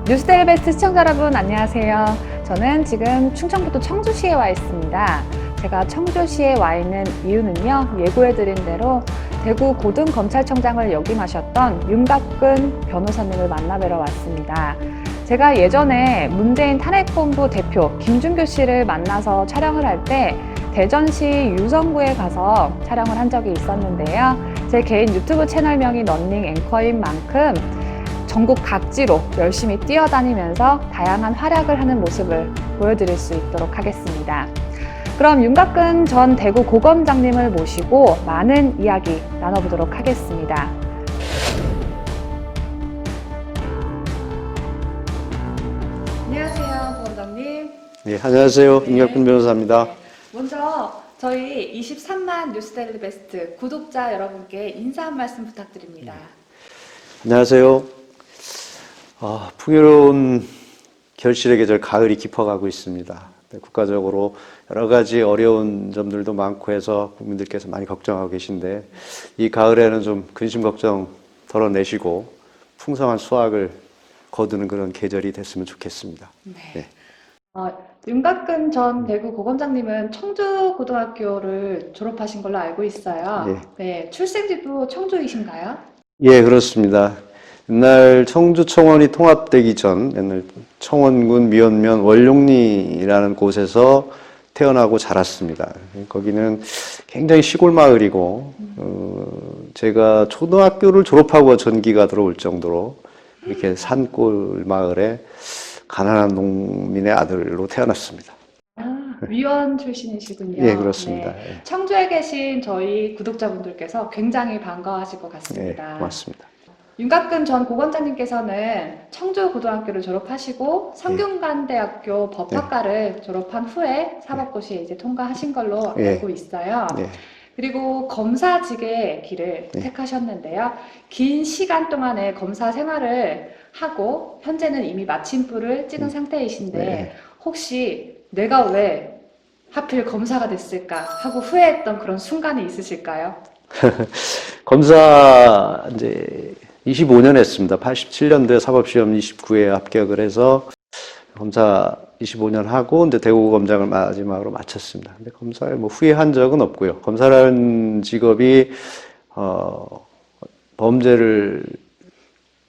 뉴스데일리 베스트 시청자 여러분 안녕하세요. 저는 지금 충청북도 청주시에 와 있습니다. 제가 청주시에 와 있는 이유는요, 예고해드린 대로 대구 고등검찰청장을 역임하셨던 윤곽근 변호사님을 만나뵈러 왔습니다. 제가 예전에 문재인 탄핵본부 대표 김준규 씨를 만나서 촬영을 할 때 대전시 유성구에 가서 촬영을 한 적이 있었는데요. 제 개인 유튜브 채널명이 런닝 앵커인 만큼 전국 각지로 열심히 뛰어다니면서 다양한 활약을 하는 모습을 보여드릴 수 있도록 하겠습니다. 그럼 윤곽근 전 대구 고검장님을 모시고 많은 이야기 나눠보도록 하겠습니다. 안녕하세요, 고검장님. 네, 안녕하세요. 윤곽근 변호사입니다. 먼저 저희 23만 뉴스데일리 베스트 구독자 여러분께 인사 한 말씀 부탁드립니다. 안녕하세요. 풍요로운 결실의 계절 가을이 깊어가고 있습니다. 국가적으로 여러 가지 어려운 점들도 많고 해서 국민들께서 많이 걱정하고 계신데, 이 가을에는 좀 근심 걱정 덜어내시고 풍성한 수확을 거두는 그런 계절이 됐으면 좋겠습니다. 네. 윤곽근 전 대구 고검장님은 청주고등학교를 졸업하신 걸로 알고 있어요. 네, 출생지도 청주이신가요? 예, 그렇습니다. 옛날 청주청원이 통합되기 전 옛날 청원군 미원면 월룡리라는 곳에서 태어나고 자랐습니다. 거기는 굉장히 시골 마을이고, 제가 초등학교를 졸업하고 전기가 들어올 정도로 이렇게 산골 마을에 가난한 농민의 아들로 태어났습니다. 위원 출신이시군요. 예, 그렇습니다. 네. 예. 청주에 계신 저희 구독자분들께서 굉장히 반가워하실 것 같습니다. 예, 고맙습니다. 윤곽근 전 고검장님께서는 청주고등학교를 졸업하시고 성균관대학교 법학과를 졸업한 후에 사법고시에 이제 통과하신 걸로 알고 있어요. 그리고 검사직의 길을 택하셨는데요. 긴 시간 동안의 검사 생활을 하고 현재는 이미 마침표를 찍은 상태이신데 혹시 내가 왜 하필 검사가 됐을까 하고 후회했던 그런 순간이 있으실까요? 검사 이제 25년 했습니다. 87년도에 사법시험 29회에 합격을 해서 검사 25년 하고 이제 대구검장을 마지막으로 마쳤습니다. 근데 검사에 뭐 후회한 적은 없고요. 검사라는 직업이 범죄를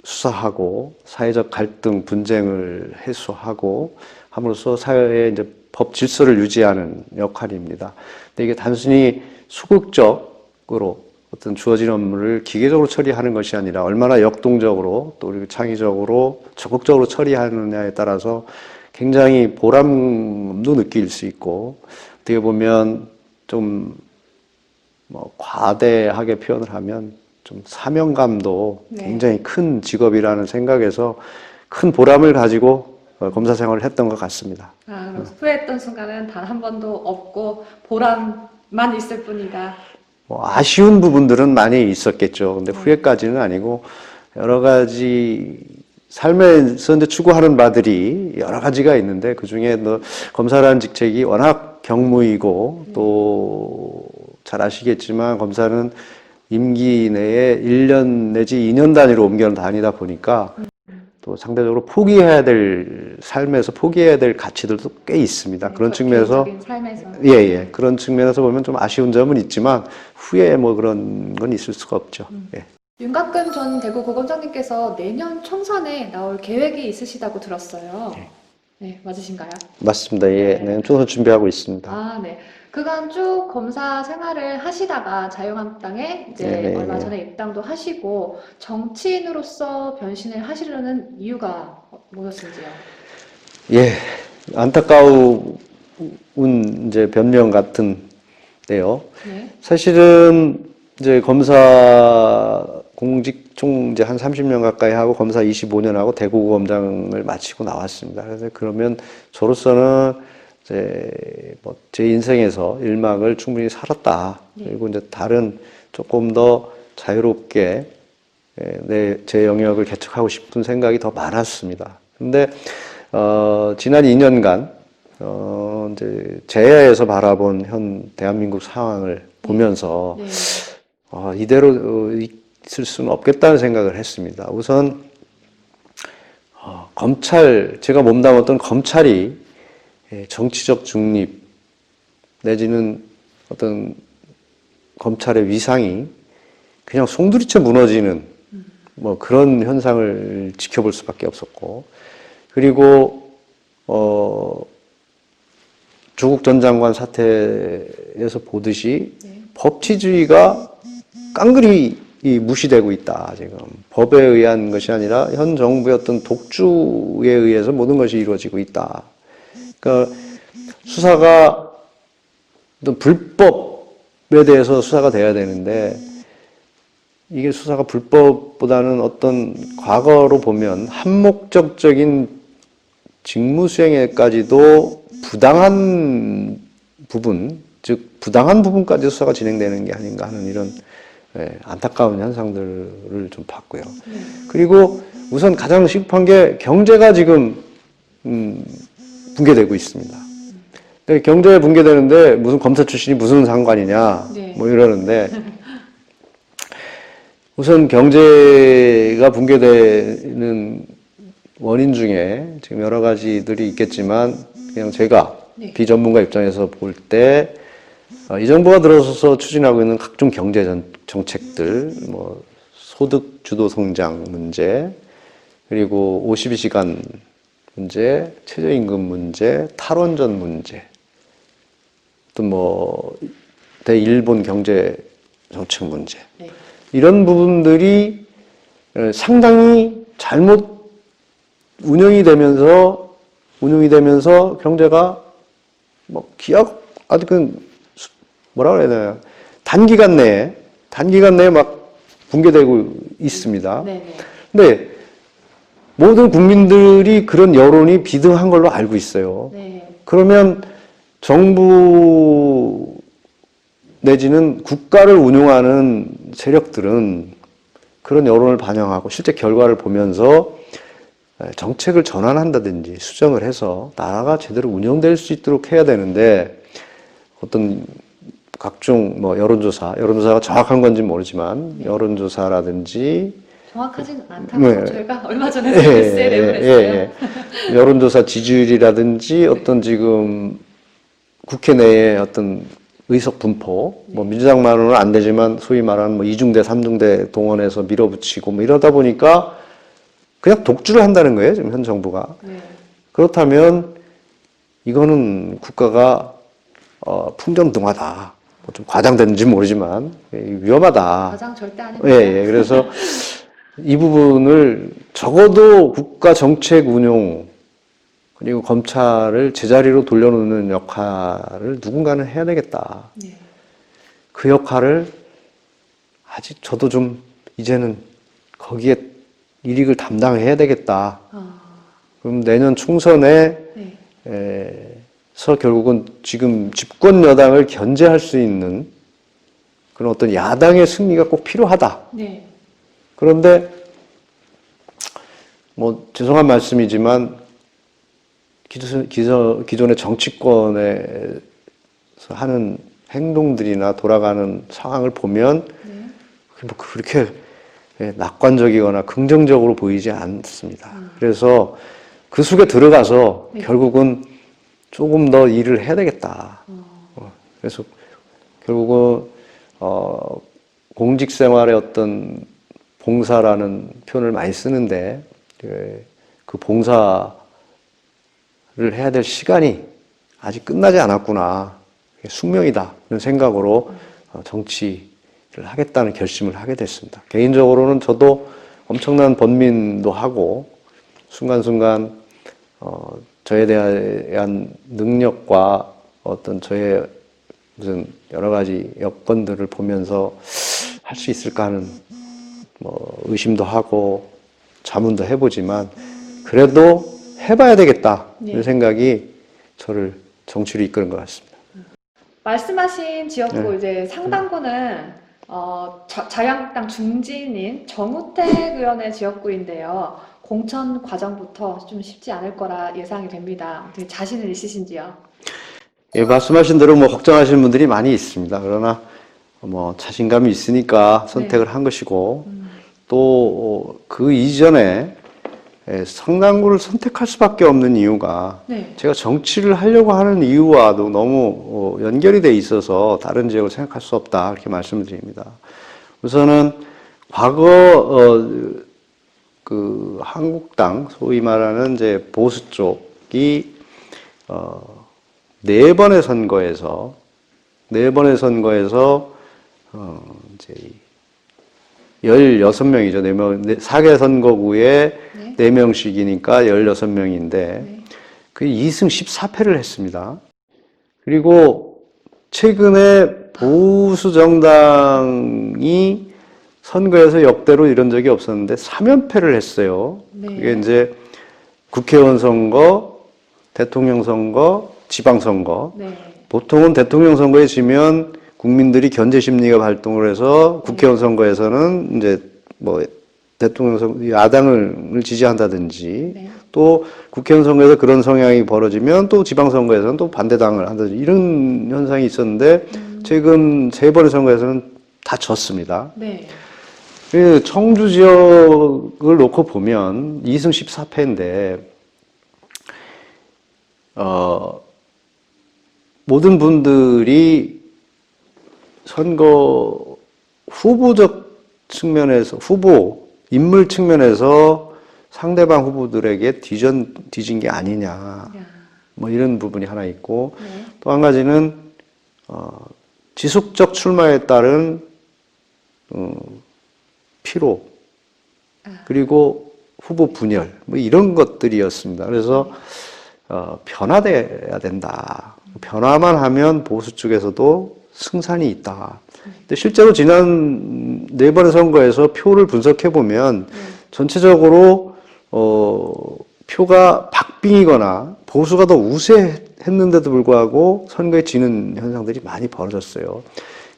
수사하고 사회적 갈등, 분쟁을 해소하고 함으로써 사회의 이제 법 질서를 유지하는 역할입니다. 근데 이게 단순히 수극적으로 어떤 주어진 업무를 기계적으로 처리하는 것이 아니라 얼마나 역동적으로 또 그리고 창의적으로 적극적으로 처리하느냐에 따라서 굉장히 보람도 느낄 수 있고, 어떻게 보면 좀 뭐 과대하게 표현을 하면 좀 사명감도 굉장히 큰 직업이라는 생각에서 큰 보람을 가지고 검사 생활을 했던 것 같습니다. 그럼 후회했던 순간은 단 한 번도 없고 보람만 있을 뿐이다. 뭐 아쉬운 부분들은 많이 있었겠죠. 근데 후회까지는 아니고 여러 가지 삶에서 이제 추구하는 바들이 여러 가지가 있는데 그 중에 검사라는 직책이 워낙 경무이고 또 잘 아시겠지만 검사는 임기 내에 1년 내지 2년 단위로 옮겨 다니다 보니까 또 상대적으로 포기해야 될 삶에서 포기해야 될 가치들도 꽤 있습니다. 그런 측면에서 그런 측면에서 보면 좀 아쉬운 점은 있지만 후에 뭐 그런 건 있을 수가 없죠. 윤곽근 전 대구 고검장님께서 내년 총선에 나올 계획이 있으시다고 들었어요. 네, 맞으신가요? 맞습니다. 내년 총선 준비하고 있습니다. 네. 그간 쭉 검사 생활을 하시다가 자유한국당에 이제 얼마 전에 입당도 하시고 정치인으로서 변신을 하시려는 이유가 무엇인지요? 안타까운 이제 변명 같은데요. 사실은 이제 검사 공직총 이제 한 30년 가까이 하고 검사 25년 하고 대구고검장을 마치고 나왔습니다. 그래서 그러면 저로서는 이제 뭐 제 인생에서 일막을 충분히 살았다. 그리고 이제 다른 조금 더 자유롭게 제 영역을 개척하고 싶은 생각이 더 많았습니다. 근데 지난 2년간 이제 제야에서 바라본 현 대한민국 상황을 보면서 이대로 있을 수는 없겠다는 생각을 했습니다. 우선 제가 몸담았던 검찰이 정치적 중립 내지는 어떤 검찰의 위상이 그냥 송두리째 무너지는 뭐 그런 현상을 지켜볼 수밖에 없었고, 그리고 조국 전 장관 사태에서 보듯이 법치주의가 깡그리 무시되고 있다. 지금 법에 의한 것이 아니라 현 정부의 어떤 독주에 의해서 모든 것이 이루어지고 있다. 그러니까 수사가 어떤 불법에 대해서 수사가 돼야 되는데, 이게 수사가 불법보다는 어떤 과거로 보면 한목적적인 직무 수행에까지도 부당한 부분, 즉 부당한 부분까지 수사가 진행되는 게 아닌가 하는 이런 안타까운 현상들을 좀 봤고요. 그리고 우선 가장 시급한 게 경제가 지금 붕괴되고 있습니다. 경제 붕괴되는데 무슨 검사 출신이 무슨 상관이냐 뭐 이러는데, 우선 경제가 붕괴되는 원인 중에 지금 여러 가지들이 있겠지만, 그냥 제가 비전문가 입장에서 볼 때 이 정부가 들어서서 추진하고 있는 각종 경제 정책들, 뭐 소득 주도 성장 문제, 그리고 52시간 문제, 최저임금 문제, 탈원전 문제, 또 뭐 대일본 경제 정책 문제, 이런 부분들이 상당히 잘못 운영이 되면서 경제가 뭐 아주 뭐라 그래야 되나, 단기간 내에 막 붕괴되고 있습니다. 근데 모든 국민들이 그런 여론이 비등한 걸로 알고 있어요. 그러면 정부 내지는 국가를 운영하는 세력들은 그런 여론을 반영하고 실제 결과를 보면서 정책을 전환한다든지 수정을 해서 나라가 제대로 운영될 수 있도록 해야 되는데, 어떤 각종 뭐 여론조사가 정확한 건지 모르지만 여론조사라든지 정확하진 않다고 저희가 얼마 전에 뉴스에 내보냈어요. 여론조사 지지율이라든지 어떤 지금 국회 내에 어떤 의석 분포, 뭐 민주당만으로는 안 되지만 소위 말하는 뭐 2중대, 3중대 동원해서 밀어붙이고 뭐 이러다 보니까 그냥 독주를 한다는 거예요, 지금 현 정부가. 그렇다면 이거는 국가가 풍전등화다. 뭐 좀 과장됐는지 모르지만 위험하다. 과장 절대 아닙니다. 그래서 이 부분을 적어도 국가 정책 운용 그리고 검찰을 제자리로 돌려놓는 역할을 누군가는 해야 되겠다. 그 역할을 아직 저도 좀 이제는 거기에 일익을 담당해야 되겠다. 그럼 내년 총선에 결국은 지금 집권 여당을 견제할 수 있는 그런 어떤 야당의 승리가 꼭 필요하다. 그런데 뭐 죄송한 말씀이지만 기존의 정치권에서 하는 행동들이나 돌아가는 상황을 보면 뭐 그렇게 낙관적이거나 긍정적으로 보이지 않습니다. 그래서 그 속에 들어가서 결국은 조금 더 일을 해야 되겠다. 그래서 결국은 공직 생활의 어떤 봉사라는 표현을 많이 쓰는데, 그 봉사를 해야 될 시간이 아직 끝나지 않았구나. 숙명이다. 이런 생각으로 정치를 하겠다는 결심을 하게 됐습니다. 개인적으로는 저도 엄청난 번민도 하고 순간순간 저에 대한 능력과 어떤 저의 무슨 여러 가지 여건들을 보면서 할 수 있을까 하는 뭐 의심도 하고 자문도 해보지만 그래도 해봐야 되겠다 이런 생각이 저를 정치로 이끄는 것 같습니다. 말씀하신 지역구 이제 상당구는 자유한국당 중진인 정우택 의원의 지역구인데요. 공천 과정부터 좀 쉽지 않을 거라 예상이 됩니다. 어떻게 자신은 있으신지요? 말씀하신 대로 뭐 걱정하시는 분들이 많이 있습니다. 그러나 뭐 자신감이 있으니까 선택을 한 것이고, 또 그 이전에 상당구를 선택할 수밖에 없는 이유가 네. 제가 정치를 하려고 하는 이유와도 너무 연결이 돼 있어서 다른 지역을 생각할 수 없다 이렇게 말씀을 드립니다. 우선은 과거 그 한국당 소위 말하는 이제 보수 쪽이 네 번의 선거에서 이제 16명이죠. 4명, 4개 선거구에 네. 4명씩이니까 16명인데, 그 2승 14패를 했습니다. 그리고 최근에 보수 정당이 선거에서 역대로 이런 적이 없었는데 3연패를 했어요. 네. 그게 이제 국회의원 선거, 대통령 선거, 지방선거. 네. 보통은 대통령 선거에 지면 국민들이 견제 심리가 발동을 해서 국회의원 선거에서는 이제 뭐 대통령 선거, 야당을 지지한다든지 네. 또 국회의원 선거에서 그런 성향이 벌어지면 또 지방선거에서는 또 반대당을 한다든지 이런 현상이 있었는데 최근 3번의 선거에서는 다 졌습니다. 네. 그 청주 지역을 놓고 보면 2승 14패인데 모든 분들이 선거 후보적 측면에서 인물 측면에서 상대방 후보들에게 뒤진 게 아니냐 뭐 이런 부분이 하나 있고 네. 또 한 가지는 지속적 출마에 따른 피로 그리고 후보 분열 뭐 이런 것들이었습니다. 그래서 변화돼야 된다. 변화만 하면 보수 쪽에서도 승산이 있다. 근데 실제로 지난 4번의 선거에서 표를 분석해 보면 전체적으로 표가 박빙이거나 보수가 더 우세했는데도 불구하고 선거에 지는 현상들이 많이 벌어졌어요.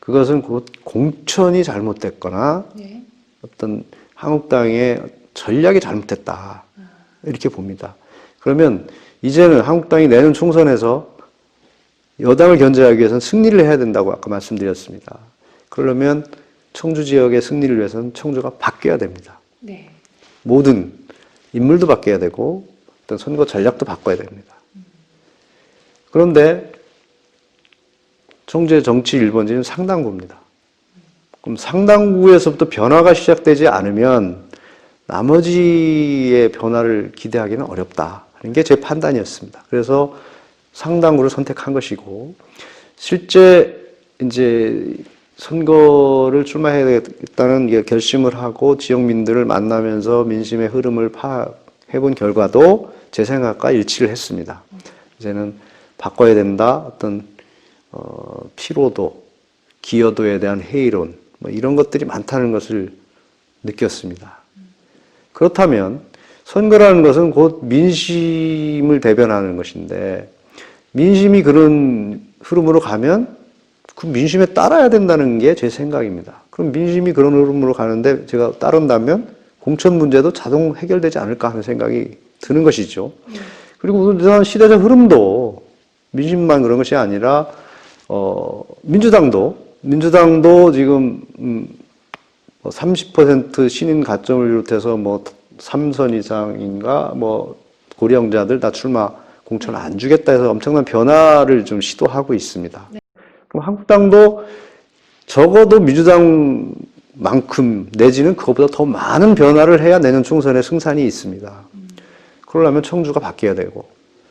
그것은 곧 공천이 잘못됐거나 네. 어떤 한국당의 전략이 잘못됐다. 이렇게 봅니다. 그러면 이제는 한국당이 내년 총선에서 여당을 견제하기 위해서는 승리를 해야 된다고 아까 말씀드렸습니다. 그러려면 청주 지역의 승리를 위해서는 청주가 바뀌어야 됩니다. 네. 모든 인물도 바뀌어야 되고 어떤 선거 전략도 바꿔야 됩니다. 그런데 청주의 정치 1번지는 상당구입니다. 그럼 상당구에서부터 변화가 시작되지 않으면 나머지의 변화를 기대하기는 어렵다. 하는 게 제 판단이었습니다. 그래서 상당구를 선택한 것이고, 실제 이제 선거를 출마해야겠다는 결심을 하고 지역민들을 만나면서 민심의 흐름을 파악해 본 결과도 제 생각과 일치를 했습니다. 이제는 바꿔야 된다. 어떤 피로도, 기여도에 대한 회의론, 뭐 이런 것들이 많다는 것을 느꼈습니다. 그렇다면 선거라는 것은 곧 민심을 대변하는 것인데 민심이 그런 흐름으로 가면 그 민심에 따라야 된다는 게 제 생각입니다. 그럼 민심이 그런 흐름으로 가는데 제가 따른다면 공천 문제도 자동 해결되지 않을까 하는 생각이 드는 것이죠. 그리고 우선 시대적 흐름도 민심만 그런 것이 아니라 민주당도 지금 30% 신인 가점을 비롯해서 뭐 3선 이상인가 뭐 고령자들 다 출마 공천을 안 주겠다 해서 엄청난 변화를 좀 시도하고 있습니다. 네. 그럼 한국당도 적어도 민주당만큼 내지는 그것보다 더 많은 변화를 해야 내년 총선에 승산이 있습니다. 그러려면 청주가 바뀌어야 되고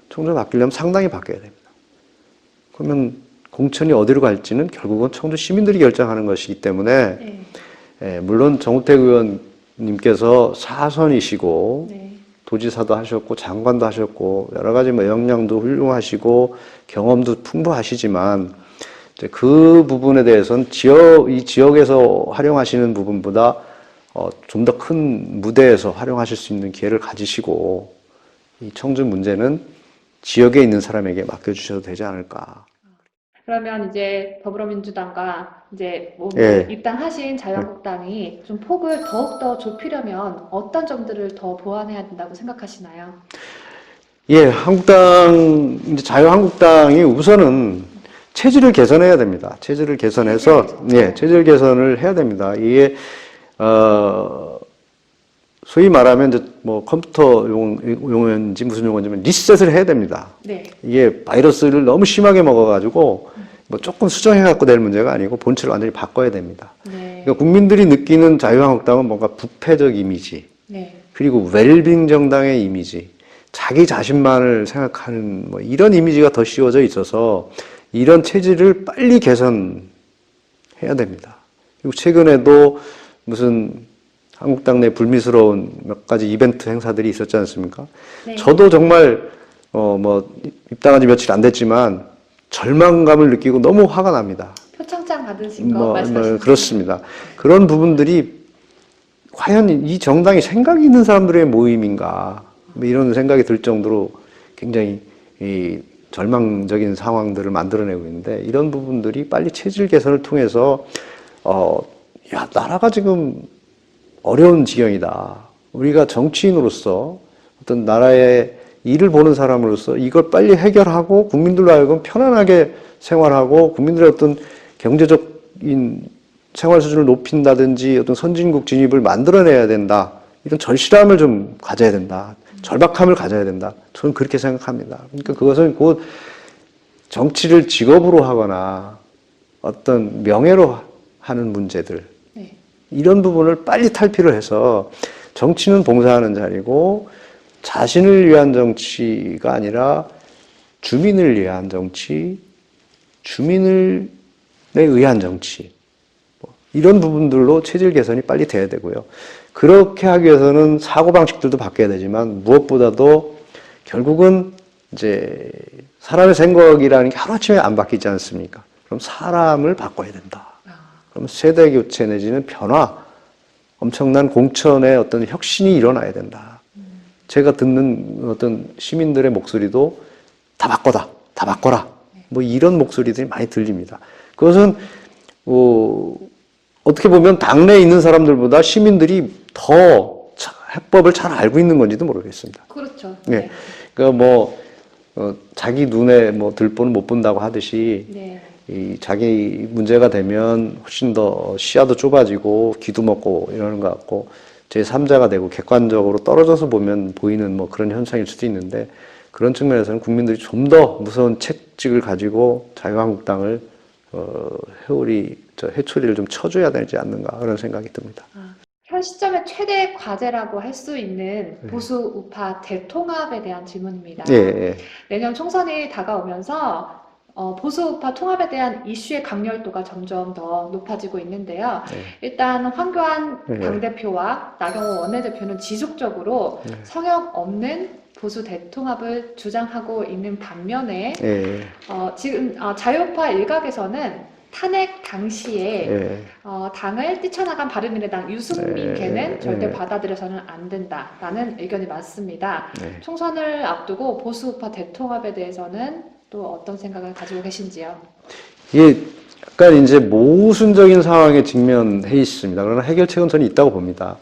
청주가 바뀌려면 상당히 바뀌어야 됩니다. 그러면 공천이 어디로 갈지는 결국은 청주 시민들이 결정하는 것이기 때문에 물론 정우택 의원님께서 4선이시고 네. 도지사도 하셨고 장관도 하셨고 여러 가지 뭐 역량도 훌륭하시고 경험도 풍부하시지만 이제 그 부분에 대해서는 이 지역에서 활용하시는 부분보다 좀 더 큰 무대에서 활용하실 수 있는 기회를 가지시고 이 청주 문제는 지역에 있는 사람에게 맡겨주셔도 되지 않을까. 그러면 이제 더불어민주당과 이제 예. 입당하신 자유한국당이 좀 폭을 더욱더 좁히려면 어떤 점들을 더 보완해야 된다고 생각하시나요? 예, 이제 자유한국당이 우선은 체질을 개선해야 됩니다. 체질을 개선해서, 체질 개선을 해야 됩니다. 이게, 소위 말하면 이제 뭐 컴퓨터 용어인지 무슨 용어인지 리셋을 해야 됩니다. 네. 이게 바이러스를 너무 심하게 먹어가지고 뭐 조금 수정해갖고 될 문제가 아니고 본질을 완전히 바꿔야 됩니다. 네. 그러니까 국민들이 느끼는 자유한국당은 뭔가 부패적 이미지, 네. 그리고 웰빙 정당의 이미지, 자기 자신만을 생각하는 뭐 이런 이미지가 더 씌워져 있어서 이런 체질을 빨리 개선해야 됩니다. 그리고 최근에도 무슨 한국당 내 불미스러운 몇 가지 이벤트 행사들이 있었지 않습니까? 네. 저도 정말 뭐 입당한 지 며칠 안 됐지만 절망감을 느끼고 너무 화가 납니다. 표창장 받으신 거 말씀하시는 그렇습니다. 그런 부분들이 과연 이 정당이 생각이 있는 사람들의 모임인가, 뭐 이런 생각이 들 정도로 굉장히 이 절망적인 상황들을 만들어내고 있는데, 이런 부분들이 빨리 체질 개선을 통해서 야, 나라가 지금 어려운 지경이다. 우리가 정치인으로서 어떤 나라의 일을 보는 사람으로서 이걸 빨리 해결하고 국민들로 하여금 편안하게 생활하고 국민들의 어떤 경제적인 생활 수준을 높인다든지 어떤 선진국 진입을 만들어내야 된다. 이런 절실함을 좀 가져야 된다. 절박함을 가져야 된다. 저는 그렇게 생각합니다. 그러니까 그것은 곧 정치를 직업으로 하거나 어떤 명예로 하는 문제들, 네. 이런 부분을 빨리 탈피를 해서 정치는 봉사하는 자리고 자신을 위한 정치가 아니라 주민을 위한 정치, 주민을 의한 정치, 이런 부분들로 체질 개선이 빨리 돼야 되고요. 그렇게 하기 위해서는 사고방식들도 바뀌어야 되지만 무엇보다도 결국은 이제 사람의 생각이라는 게 하루아침에 안 바뀌지 않습니까? 그럼 사람을 바꿔야 된다. 그럼 세대 교체 내지는 변화, 엄청난 공천의 어떤 혁신이 일어나야 된다. 제가 듣는 어떤 시민들의 목소리도 다 바꿔라, 다 바꿔라. 뭐 이런 목소리들이 많이 들립니다. 그것은 어떻게 보면 당내에 있는 사람들보다 시민들이 더 해법을 잘 알고 있는 건지도 모르겠습니다. 그렇죠. 네. 네. 그러니까 뭐 자기 눈에 뭐 들보는 못 본다고 하듯이 네. 이 자기 문제가 되면 훨씬 더 시야도 좁아지고 귀도 먹고 이러는 것 같고 제3자가 되고 객관적으로 떨어져서 보면 보이는 뭐 그런 현상일 수도 있는데, 그런 측면에서는 국민들이 좀 더 무서운 책찍을 가지고 자유한국당을 해초리를 좀 쳐줘야 되지 않는가, 그런 생각이 듭니다. 현 시점의 최대 과제라고 할 수 있는 보수 우파 대통합에 대한 질문입니다. 예, 예. 내년 총선이 다가오면서 보수 우파 통합에 대한 이슈의 강렬도가 점점 더 높아지고 있는데요. 일단 황교안 당대표와 나경원 원내대표는 지속적으로 성역 없는 보수 대통합을 주장하고 있는 반면에 지금 자유우파 일각에서는 탄핵 당시에 당을 뛰쳐나간 바른미래당 유승민 계는 절대 받아들여서는 안 된다라는 의견이 많습니다. 총선을 앞두고 보수 우파 대통합에 대해서는 또 어떤 생각을 가지고 계신지요? 이게 약간 이제 모순적인 상황에 직면해 있습니다. 그러나 해결책은 저는 있다고 봅니다.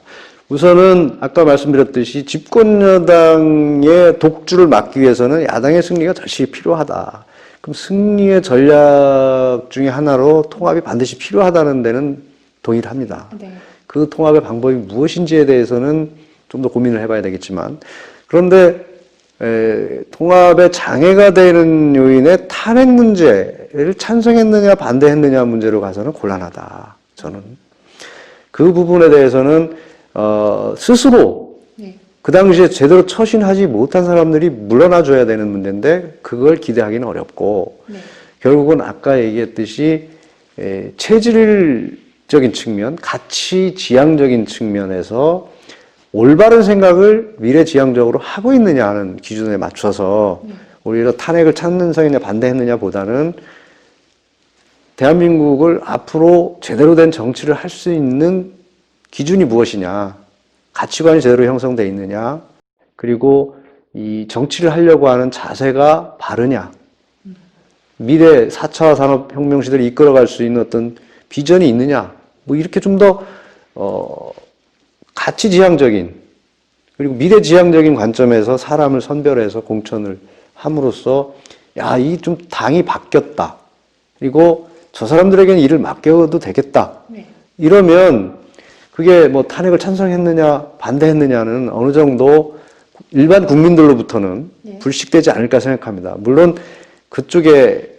우선은 아까 말씀드렸듯이 집권 여당의 독주를 막기 위해서는 야당의 승리가 절실히 필요하다. 그럼 승리의 전략 중에 하나로 통합이 반드시 필요하다는 데는 동의를 합니다. 네. 그 통합의 방법이 무엇인지에 대해서는 좀 더 고민을 해봐야 되겠지만, 그런데 통합의 장애가 되는 요인의 탄핵 문제를 찬성했느냐 반대했느냐 문제로 가서는 곤란하다. 저는 그 부분에 대해서는 스스로 그 당시에 제대로 처신하지 못한 사람들이 물러나 줘야 되는 문제인데 그걸 기대하기는 어렵고, 결국은 아까 얘기했듯이 체질적인 측면, 가치 지향적인 측면에서 올바른 생각을 미래지향적으로 하고 있느냐 하는 기준에 맞춰서 오히려 탄핵을 찬성했느냐 반대했느냐 보다는 대한민국을 앞으로 제대로 된 정치를 할 수 있는 기준이 무엇이냐, 가치관이 제대로 형성되어 있느냐, 그리고 이 정치를 하려고 하는 자세가 바르냐, 미래 4차 산업혁명 시대를 이끌어갈 수 있는 어떤 비전이 있느냐, 뭐 이렇게 좀 더 가치지향적인 그리고 미래지향적인 관점에서 사람을 선별해서 공천을 함으로써 야, 이 좀 당이 바뀌었다. 그리고 저 사람들에게는 일을 맡겨도 되겠다. 이러면 그게 뭐 탄핵을 찬성했느냐 반대했느냐는 어느 정도 일반 국민들로부터는 네. 불식되지 않을까 생각합니다. 물론 그쪽에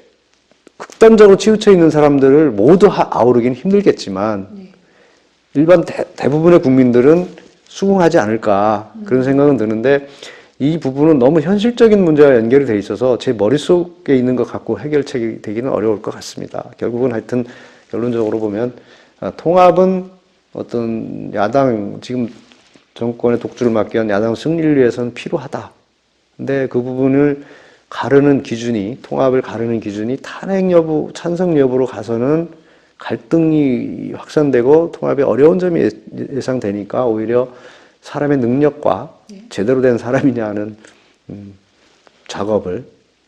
극단적으로 치우쳐 있는 사람들을 모두 아우르기는 힘들겠지만 네. 일반 대부분의 국민들은 수긍하지 않을까 그런 생각은 드는데 이 부분은 너무 현실적인 문제와 연결이 돼 있어서 제 머릿속에 있는 것 갖고 해결책이 되기는 어려울 것 같습니다. 결국은 하여튼 결론적으로 보면 통합은 어떤 야당 지금 정권의 독주를 막기 위한 야당 승리를 위해서는 필요하다. 근데 그 부분을 가르는 기준이 통합을 가르는 기준이 탄핵 여부, 찬성 여부로 가서는 갈등이 확산되고 통합에 어려운 점이 예상되니까 오히려 사람의 능력과 제대로 된 사람이냐는 작업을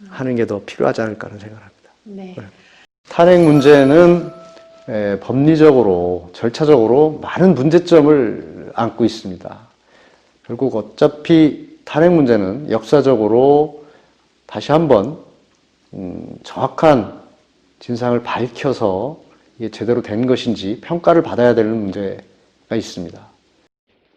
하는 게 더 필요하지 않을까라는 생각을 합니다. 네. 탄핵 문제는 법리적으로 절차적으로 많은 문제점을 안고 있습니다. 결국 어차피 탄핵 문제는 역사적으로 다시 한번 정확한 진상을 밝혀서 이게 제대로 된 것인지 평가를 받아야 되는 문제가 있습니다.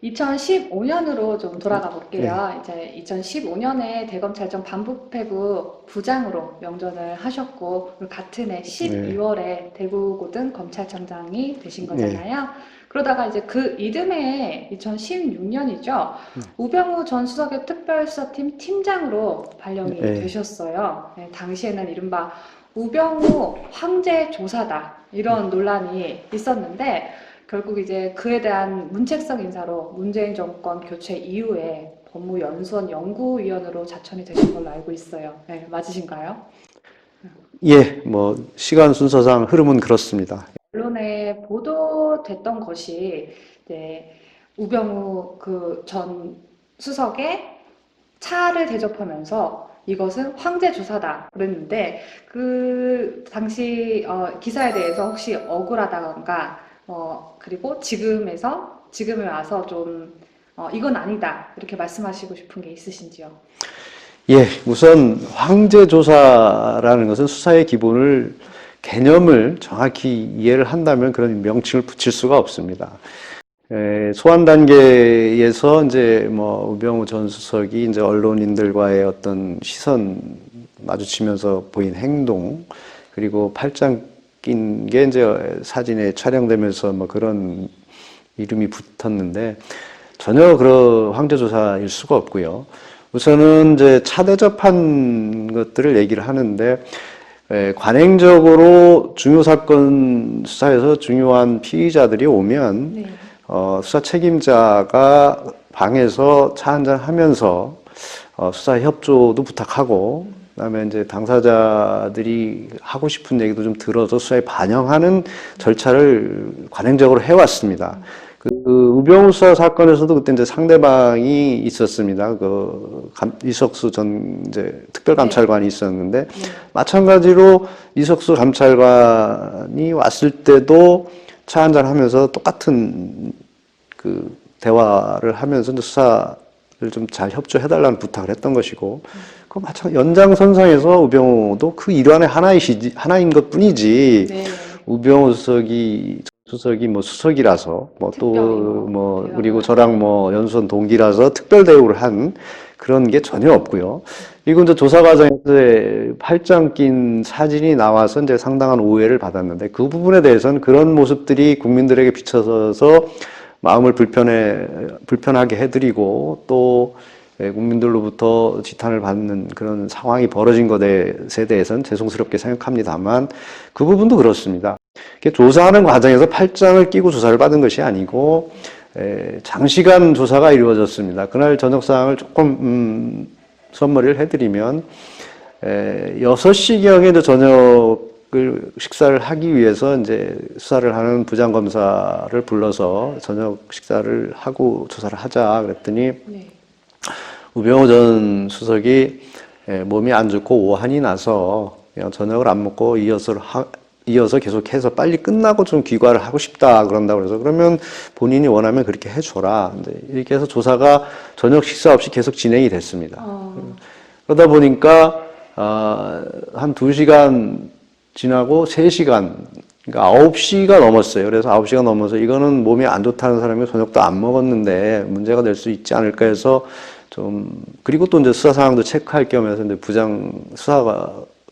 2015년으로 좀 돌아가 볼게요. 이제 2015년에 대검찰청 반부패부 부장으로 명전을 하셨고, 그리고 같은 해 12월에 대구고등 검찰청장이 되신 거잖아요. 그러다가 이제 그 이듬해 2016년이죠. 우병우 전 수석의 특별수사팀 팀장으로 발령이 되셨어요. 네, 당시에는 이른바 우병우 황제 조사다 이런 논란이 있었는데 결국 이제 그에 대한 문책성 인사로 문재인 정권 교체 이후에 법무연수원 연구위원으로 자천이 되신 걸로 알고 있어요. 네, 맞으신가요? 예, 뭐 시간 순서상 흐름은 그렇습니다. 언론에 보도됐던 것이 이제 우병우 그 전 수석의 차를 대접하면서 이것은 황제 조사다 그랬는데 그 당시 기사에 대해서 혹시 억울하다던가 그리고 지금에 와서 좀 이건 아니다 이렇게 말씀하시고 싶은 게 있으신지요? 예, 우선 황제조사라는 것은 수사의 기본을 개념을 정확히 이해를 한다면 그런 명칭을 붙일 수가 없습니다. 소환 단계에서 이제 뭐 우병우 전 수석이 이제 언론인들과의 어떤 시선 마주치면서 보인 행동 그리고 팔짱 낀 게 이제 사진에 촬영되면서 뭐 그런 이름이 붙었는데 전혀 그런 황제조사일 수가 없고요. 우선은 이제 차 대접한 것들을 얘기를 하는데 관행적으로 중요 사건 수사에서 중요한 피의자들이 오면 수사 책임자가 방에서 차 한잔 하면서 수사 협조도 부탁하고 그다음에 이제 당사자들이 하고 싶은 얘기도 좀 들어서 수사에 반영하는 절차를 관행적으로 해왔습니다. 그 우병우 수사 사건에서도 그때 이제 상대방이 있었습니다. 이석수 전 이제 특별감찰관이 있었는데 마찬가지로 이석수 감찰관이 왔을 때도 차 한잔 하면서 똑같은 그 대화를 하면서 수사를 좀 잘 협조해달라는 부탁을 했던 것이고, 그 마찬가지 연장선상에서 우병우도 그 일환의 하나인 것 뿐이지, 우병우 수석이 뭐 수석이라서, 그리고 저랑 뭐 연수원 동기라서 특별 대우를 한 그런 게 전혀 없고요. 그리고 이제 조사 과정에서 팔짱 낀 사진이 나와서 이제 상당한 오해를 받았는데 그 부분에 대해서는 그런 모습들이 국민들에게 비춰서 마음을 불편하게 해드리고 또 국민들로부터 지탄을 받는 그런 상황이 벌어진 것에 대해서는 죄송스럽게 생각합니다만 그 부분도 그렇습니다. 조사하는 과정에서 팔짱을 끼고 조사를 받은 것이 아니고 장시간 조사가 이루어졌습니다. 그날 저녁 상황을 조금 선머리를 해드리면 6시경에 이제 저녁을 식사를 하기 위해서 이제 수사를 하는 부장검사를 불러서 저녁 식사를 하고 조사를 하자 그랬더니 우병우 전 수석이 몸이 안 좋고 오한이 나서 그냥 저녁을 안 먹고 이어서 계속해서 빨리 끝나고 좀 귀가를 하고 싶다 그런다고 그래서 그러면 본인이 원하면 그렇게 해줘라. 이렇게 해서 조사가 저녁 식사 없이 계속 진행이 됐습니다. 그러다 보니까 한 2시간 지나고 3시간 그러니까 9시가 넘었어요. 그래서 9시가 넘어서 이거는 몸이 안 좋다는 사람이 저녁도 안 먹었는데 문제가 될 수 있지 않을까 해서 그리고 또 이제 수사 상황도 체크할 겸해서 이제 부장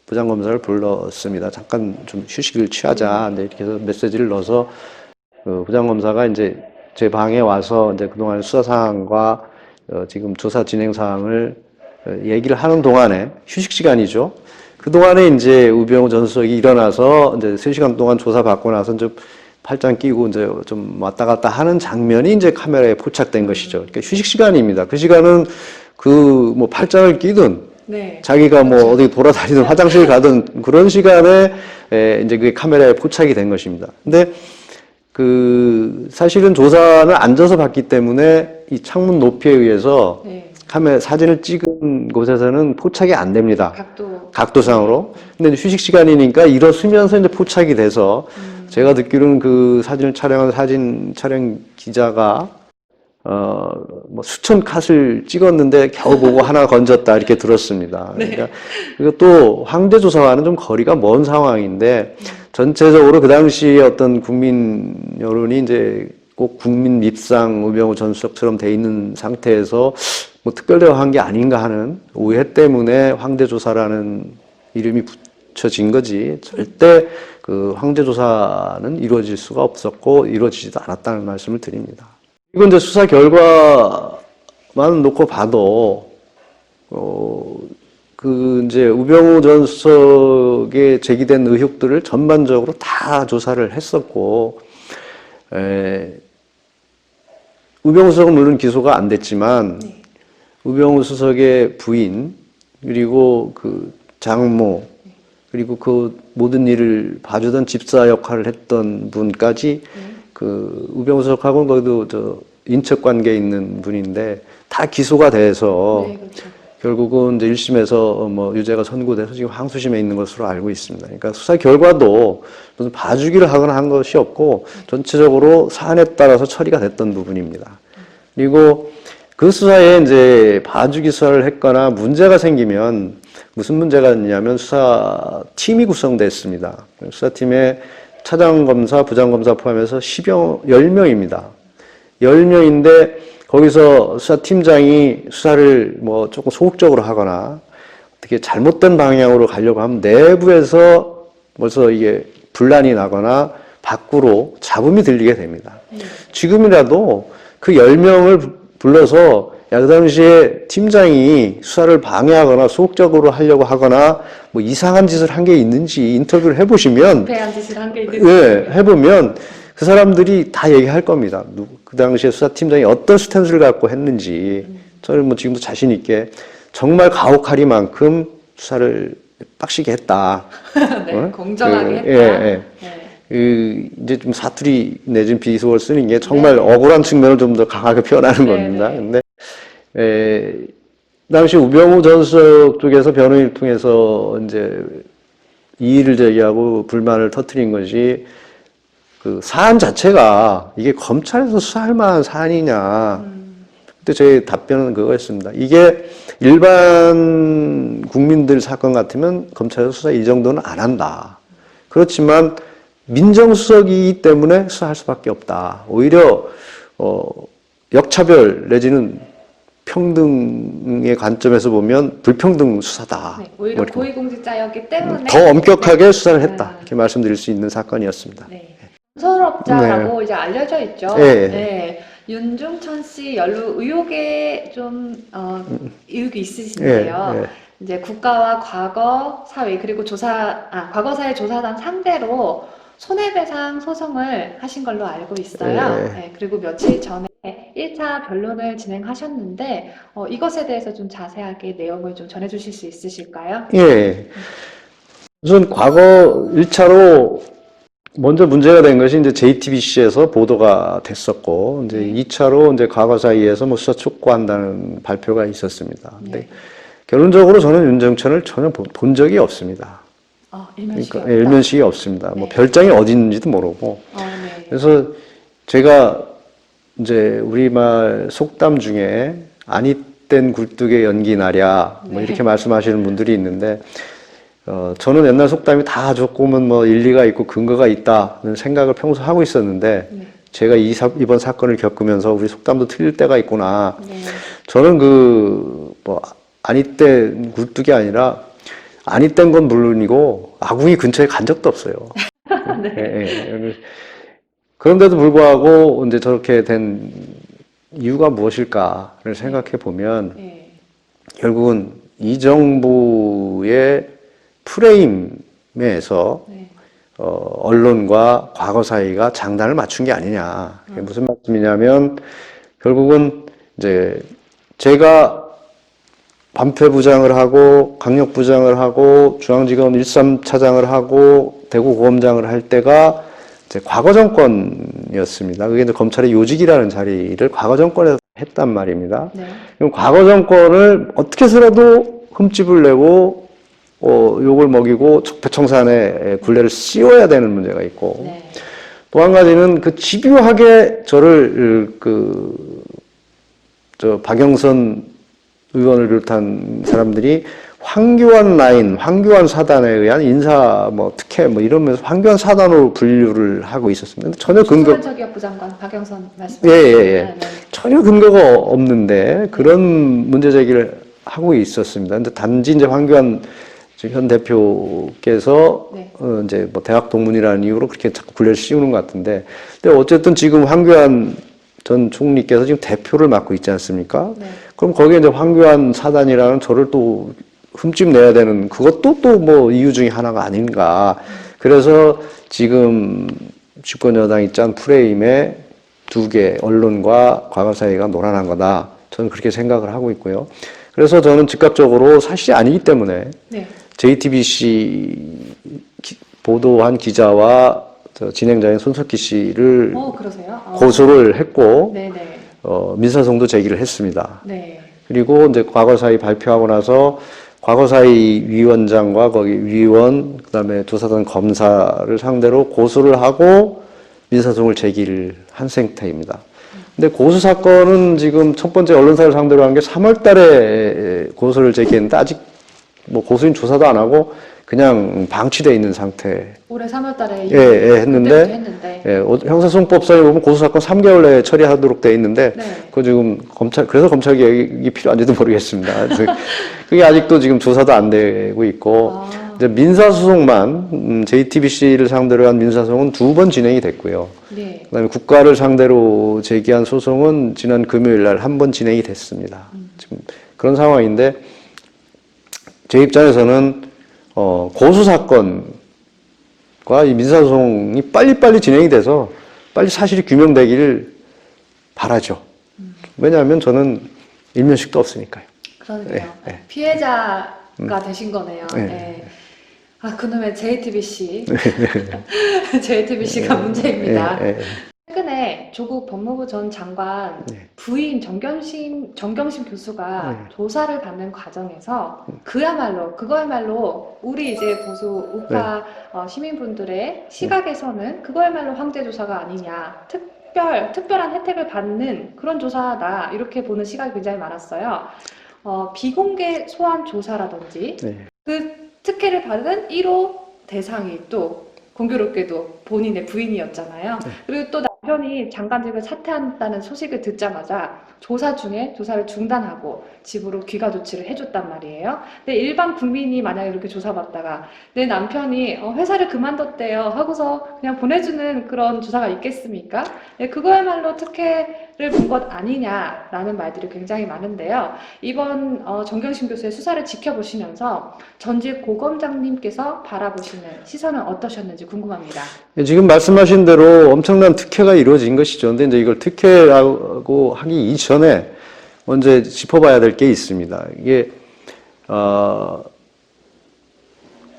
검사를 불렀습니다. 잠깐 좀 휴식을 취하자. 이렇게 해서 메시지를 넣어서 그 부장 검사가 이제 제 방에 와서 이제 그동안 수사 상황과 지금 조사 진행 사항을 얘기를 하는 동안에 휴식 시간이죠. 그 동안에 이제 우병우 전 수석이 일어나서 이제 3시간 동안 조사받고 나서 이제 팔짱 끼고 이제 좀 왔다 갔다 하는 장면이 이제 카메라에 포착된 것이죠. 그러니까 휴식 시간입니다. 그 시간은 뭐 팔짱을 끼든 네. 자기가 뭐 어디 돌아다니든 화장실 가든 그런 시간에 이제 그게 카메라에 포착이 된 것입니다. 근데 사실은 조사는 앉아서 받기 때문에 이 창문 높이에 의해서 네. 사진을 찍은 곳에서는 포착이 안 됩니다. 각도상으로. 근데 휴식 시간이니까 일어서면서 이제 포착이 돼서 제가 듣기로는 그 사진을 촬영한 사진 촬영 기자가 뭐 수천 컷을 찍었는데 겨우 보고 하나 건졌다 이렇게 들었습니다. 네. 그러니까 이것도 황제 조사와는 좀 거리가 먼 상황인데 전체적으로 그 당시에 어떤 국민 여론이 이제 꼭 국민 밉상 우병우 전 수석처럼 돼 있는 상태에서 뭐 특별 대화한 게 아닌가 하는 오해 때문에 황제 조사라는 이름이 붙여진 거지 절대 그 황제 조사는 이루어질 수가 없었고 이루어지지도 않았다는 말씀을 드립니다. 이거 이제 수사 결과만 놓고 봐도 이제 우병우 전 수석에 제기된 의혹들을 전반적으로 다 조사를 했었고 우병우 수석은 물론 기소가 안 됐지만 네. 우병우 수석의 부인 그리고 그 장모 그리고 그 모든 일을 봐주던 집사 역할을 했던 분까지 그 우병우 수석하고는 거기도 인척 관계에 있는 분인데 다 기소가 돼서 네, 그렇죠. 결국은 이제 1심에서 뭐 유죄가 선고돼서 지금 항소심에 있는 것으로 알고 있습니다. 그러니까 수사 결과도 무슨 봐주기를 하거나 한 것이 없고 전체적으로 사안에 따라서 처리가 됐던 부분입니다. 그리고 그 수사에 이제 봐주기 수사를 했거나 문제가 생기면 무슨 문제가 있냐면 수사팀이 구성됐습니다. 수사팀에 차장검사, 부장검사 포함해서 10명입니다. 10명인데 거기서 수사팀장이 수사를 뭐 조금 소극적으로 하거나 어떻게 잘못된 방향으로 가려고 하면 내부에서 벌써 이게 분란이 나거나 밖으로 잡음이 들리게 됩니다. 지금이라도 그 10명을 불러서 그 당시에 팀장이 수사를 방해하거나 소극적으로 하려고 하거나 뭐 이상한 짓을 한 게 있는지 인터뷰를 해보시면 배한 짓을 한 게 있는지 해보면 그 사람들이 다 얘기할 겁니다. 그 당시에 수사팀장이 어떤 스탠스를 갖고 했는지 저는 뭐 지금도 자신 있게 정말 가혹하리만큼 수사를 빡시게 했다. 네, 공정하게 했다. 이제 좀 사투리 내진 비속어를 쓰는 게 정말 억울한 측면을 좀 더 강하게 표현하는 겁니다. 근데 당시 우병우 전 수석 쪽에서 변호인을 통해서 이제 이의를 제기하고 불만을 터뜨린 것이 그 사안 자체가 이게 검찰에서 수사할 만한 사안이냐. 그때 제 답변은 그거였습니다. 이게 일반 국민들 사건 같으면 검찰에서 수사 이 정도는 안 한다. 그렇지만 민정수석이기 때문에 수사할 수밖에 없다. 오히려 역차별 내지는 평등의 관점에서 보면 불평등 수사다. 네, 오히려 고위공직자였기 때문에 더 엄격하게 수사를 했다. 이렇게 말씀드릴 수 있는 사건이었습니다. 네. 건설업자라고 이제 알려져 있죠. 네. 네. 윤중천 씨 연루 의혹에 좀 의혹이 있으신데요. 이제 국가와 과거 사회 그리고 과거 사회 조사단 상대로 손해배상 소송을 하신 걸로 알고 있어요. 네, 그리고 며칠 전에 1차 변론을 진행하셨는데 이것에 대해서 좀 자세하게 내용을 좀 전해주실 수 있으실까요? 예. 우선 과거 1차로 먼저 문제가 된 것이 이제 JTBC에서 보도가 됐었고 이제 2차로 이제 과거사위에서 뭐 수사 촉구한다는 발표가 있었습니다. 근데 결론적으로 저는 윤정천을 전혀 본 적이 없습니다. 일면식이 그러니까 일면식이 없습니다. 뭐 별장이 어디 있는지도 모르고. 네. 그래서 제가 이제 우리말 속담 중에 아니 땐 굴뚝에 연기 나랴 뭐 이렇게 말씀하시는 분들이 있는데 저는 옛날 속담이 다 조금은 뭐 일리가 있고 근거가 있다는 생각을 평소 하고 있었는데, 네. 제가 이번 사건을 겪으면서 우리 속담도 틀릴 때가 있구나. 네. 저는 뭐, 아니 땐 굴뚝이 아니라, 아니 땐 건 물론이고, 아궁이 근처에 간 적도 없어요. 네. 예. 그런데도 불구하고, 이제 저렇게 된 이유가 무엇일까를 생각해 보면, 네. 결국은 이 정부의 프레임에서 네. 언론과 과거 사이가 장단을 맞춘 게 아니냐. 그게 무슨 말씀이냐면, 결국은 이제 제가 반패부장을 하고 강력부장을 하고 중앙지검 13차장을 하고 대구고검장을 할 때가 이제 과거 정권이었습니다. 그게 이제 검찰의 요직이라는 자리를 과거 정권에서 했단 말입니다. 네. 그럼 과거 정권을 어떻게 해서라도 흠집을 내고 욕을 먹이고 적폐청산에 굴레를 씌워야 되는 문제가 있고, 네. 또 한 가지는 그 집요하게 저를 박영선 의원을 비롯한 사람들이 황교안 라인, 황교안 사단에 의한 인사 특혜 이러면서 황교안 사단으로 분류를 하고 있었습니다. 전혀 근거 조선처기업 부장관 박영선 예. 말씀하셨죠? 네. 전혀 근거가 없는데 그런 문제 제기를 하고 있었습니다. 근데 단지 이제 황교안 현 대표께서 네. 이제 대학 동문이라는 이유로 그렇게 자꾸 굴레를 씌우는 것 같은데, 근데 어쨌든 지금 황교안 전 총리께서 지금 대표를 맡고 있지 않습니까? 네. 그럼 거기에 이제 황교안 사단이라는 저를 또 흠집 내야 되는 그것도 또 이유 중에 하나가 아닌가. 그래서 지금 집권 여당이 짠 프레임에 두 개, 언론과 과거 사이가 노란한 거다. 저는 그렇게 생각을 하고 있고요. 그래서 저는 즉각적으로 사실이 아니기 때문에 네. JTBC 보도한 기자와 진행자인 손석희 씨를 그러세요? 고소를 했고, 네네. 민사소송도 제기를 했습니다. 네. 그리고 이제 과거사위 발표하고 나서 과거사위 위원장과 거기 위원, 그다음에 조사단 검사를 상대로 고소를 하고 민사소송을 제기를 한 상태입니다. 근데 고소 사건은 지금 첫 번째 언론사를 상대로 한 게 3월 달에 고소를 제기했는데 아직 고소인 조사도 안 하고 그냥 방치되어 있는 상태. 올해 3월 달에 했는데 형사소송법상에 보면 고소사건 3개월 내에 처리하도록 되어 있는데, 네. 그거 지금 그래서 검찰 개혁이 필요한지도 모르겠습니다. 그래서 그게 아직도 지금 조사도 안 되고 있고, 이제 민사소송만, JTBC를 상대로 한 민사소송은 2번 진행이 됐고요. 네. 그 다음에 국가를 상대로 제기한 소송은 지난 금요일 날 1번 진행이 됐습니다. 지금 그런 상황인데, 제 입장에서는 고소사건과 이 민사소송이 빨리빨리 진행이 돼서 빨리 사실이 규명되기를 바라죠. 왜냐하면 저는 일면식도 없으니까요. 그러네요. 피해자가 되신 거네요. 네. 그놈의 JTBC. JTBC가 문제입니다. 최근에 조국 법무부 전 장관 부인 정경심 교수가 조사를 받는 과정에서 그거야말로 우리 이제 보수 우파 시민분들의 시각에서는 그거야말로 황제 조사가 아니냐, 특별한 혜택을 받는 그런 조사다, 이렇게 보는 시각이 굉장히 많았어요. 비공개 소환 조사라든지 그 특혜를 받은 1호 대상이 또 공교롭게도 본인의 부인이었잖아요. 그리고 또 남편이 장관직을 사퇴한다는 소식을 듣자마자 조사 중에 조사를 중단하고 집으로 귀가 조치를 해줬단 말이에요. 근데 일반 국민이 만약에 이렇게 조사받다가 내 남편이 회사를 그만뒀대요 하고서 그냥 보내주는 그런 조사가 있겠습니까? 그거야말로 특혜를 본 것 아니냐라는 말들이 굉장히 많은데요. 이번 정경심 교수의 수사를 지켜보시면서 전직 고검장님께서 바라보시는 시선은 어떠셨는지 궁금합니다. 지금 말씀하신 대로 엄청난 특혜가 이루어진 것이죠. 근데 이제 이걸 특혜라고 하기 이전에 먼저 짚어봐야 될 게 있습니다. 이게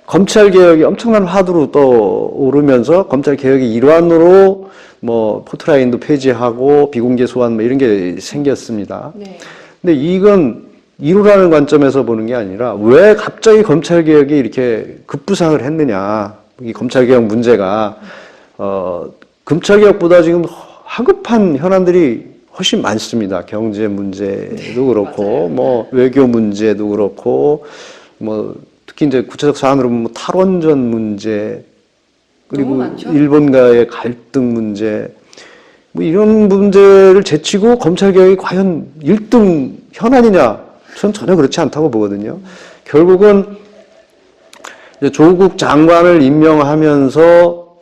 검찰 개혁이 엄청난 화두로 떠오르면서 검찰 개혁의 일환으로 포트라인도 폐지하고 비공개 소환 이런 게 생겼습니다. 근데 이건 1호라는 관점에서 보는 게 아니라 왜 갑자기 검찰 개혁이 이렇게 급부상을 했느냐. 이 검찰 개혁 문제가 검찰 개혁보다 지금 하급한 현안들이 훨씬 많습니다. 경제 문제도 그렇고, 외교 문제도 그렇고, 특히 이제 구체적 사안으로 보면 뭐 탈원전 문제, 그리고 너무 많죠? 일본과의 갈등 문제, 뭐 이런 문제를 제치고 검찰 개혁이 과연 1등 현안이냐? 전 전혀 그렇지 않다고 보거든요. 결국은 이제 조국 장관을 임명하면서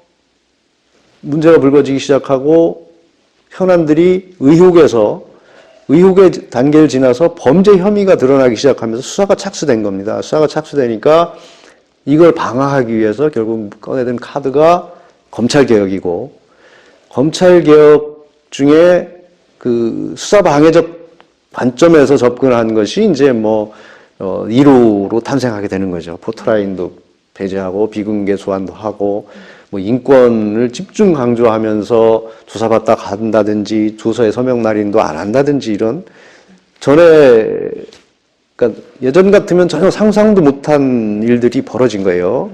문제가 불거지기 시작하고 현안들이 의혹의 단계를 지나서 범죄 혐의가 드러나기 시작하면서 수사가 착수된 겁니다. 수사가 착수되니까 이걸 방어하기 위해서 결국 꺼내든 카드가 검찰개혁이고, 검찰개혁 중에 그 수사 방해적 관점에서 접근한 것이 이제 1호로 탄생하게 되는 거죠. 포토라인도 배제하고 비공개 소환도 하고 뭐 인권을 집중 강조하면서 조사받다 간다든지 조서의 서명 날인도 안 한다든지 이런 그러니까 예전 같으면 전혀 상상도 못한 일들이 벌어진 거예요.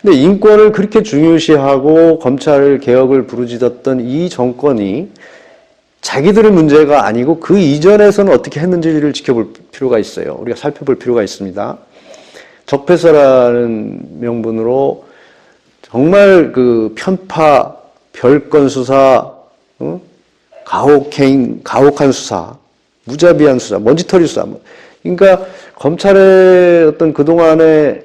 근데 인권을 그렇게 중요시하고 검찰 개혁을 부르짖었던 이 정권이 자기들의 문제가 아니고 그 이전에서는 어떻게 했는지를 지켜볼 필요가 있어요. 우리가 살펴볼 필요가 있습니다. 적폐서라는 명분으로 정말 그 편파, 별건 수사, 가혹한 수사, 무자비한 수사, 먼지털이 수사. 그러니까 검찰의 어떤 그동안의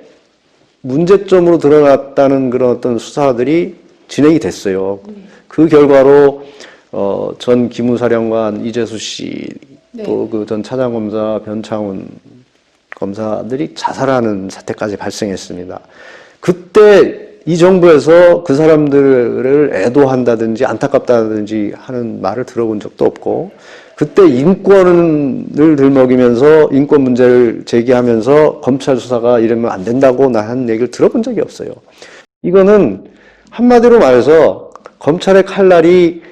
문제점으로 드러났다는 그런 어떤 수사들이 진행이 됐어요. 그 결과로 전 기무사령관 이재수 씨, 또 그 전 차장검사 변창훈 검사들이 자살하는 사태까지 발생했습니다. 그때 이 정부에서 그 사람들을 애도한다든지 안타깝다든지 하는 말을 들어본 적도 없고, 그때 인권을 들먹이면서 인권 문제를 제기하면서 검찰 수사가 이러면 안 된다고 한 얘기를 들어본 적이 없어요. 이거는 한마디로 말해서 검찰의 칼날이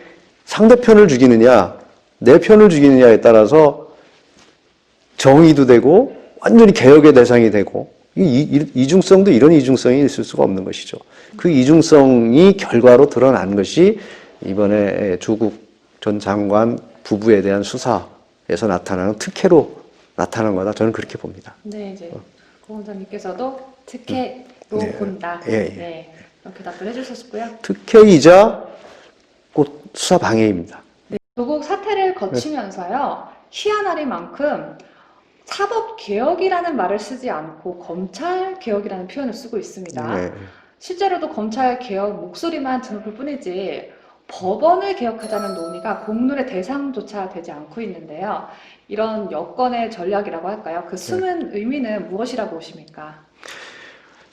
상대편을 죽이느냐, 내 편을 죽이느냐에 따라서 정의도 되고 완전히 개혁의 대상이 되고, 이중성도 이런 이중성이 있을 수가 없는 것이죠. 그 이중성이 결과로 드러난 것이 이번에 조국 전 장관 부부에 대한 수사에서 나타나는 특혜로 나타난 거다. 저는 그렇게 봅니다. 네, 이제 고 원장님께서도 특혜로 본다. 예, 예. 네, 이렇게 답변해 주셨고요. 특혜이자 곧 수사 방해입니다. 네, 조국 사태를 거치면서요, 희한하리만큼 사법 개혁이라는 말을 쓰지 않고 검찰 개혁이라는 표현을 쓰고 있습니다. 네. 실제로도 검찰 개혁 목소리만 드높을 뿐이지 법원을 개혁하자는 논의가 공론의 대상조차 되지 않고 있는데요. 이런 여권의 전략이라고 할까요? 그 숨은 의미는 무엇이라고 보십니까?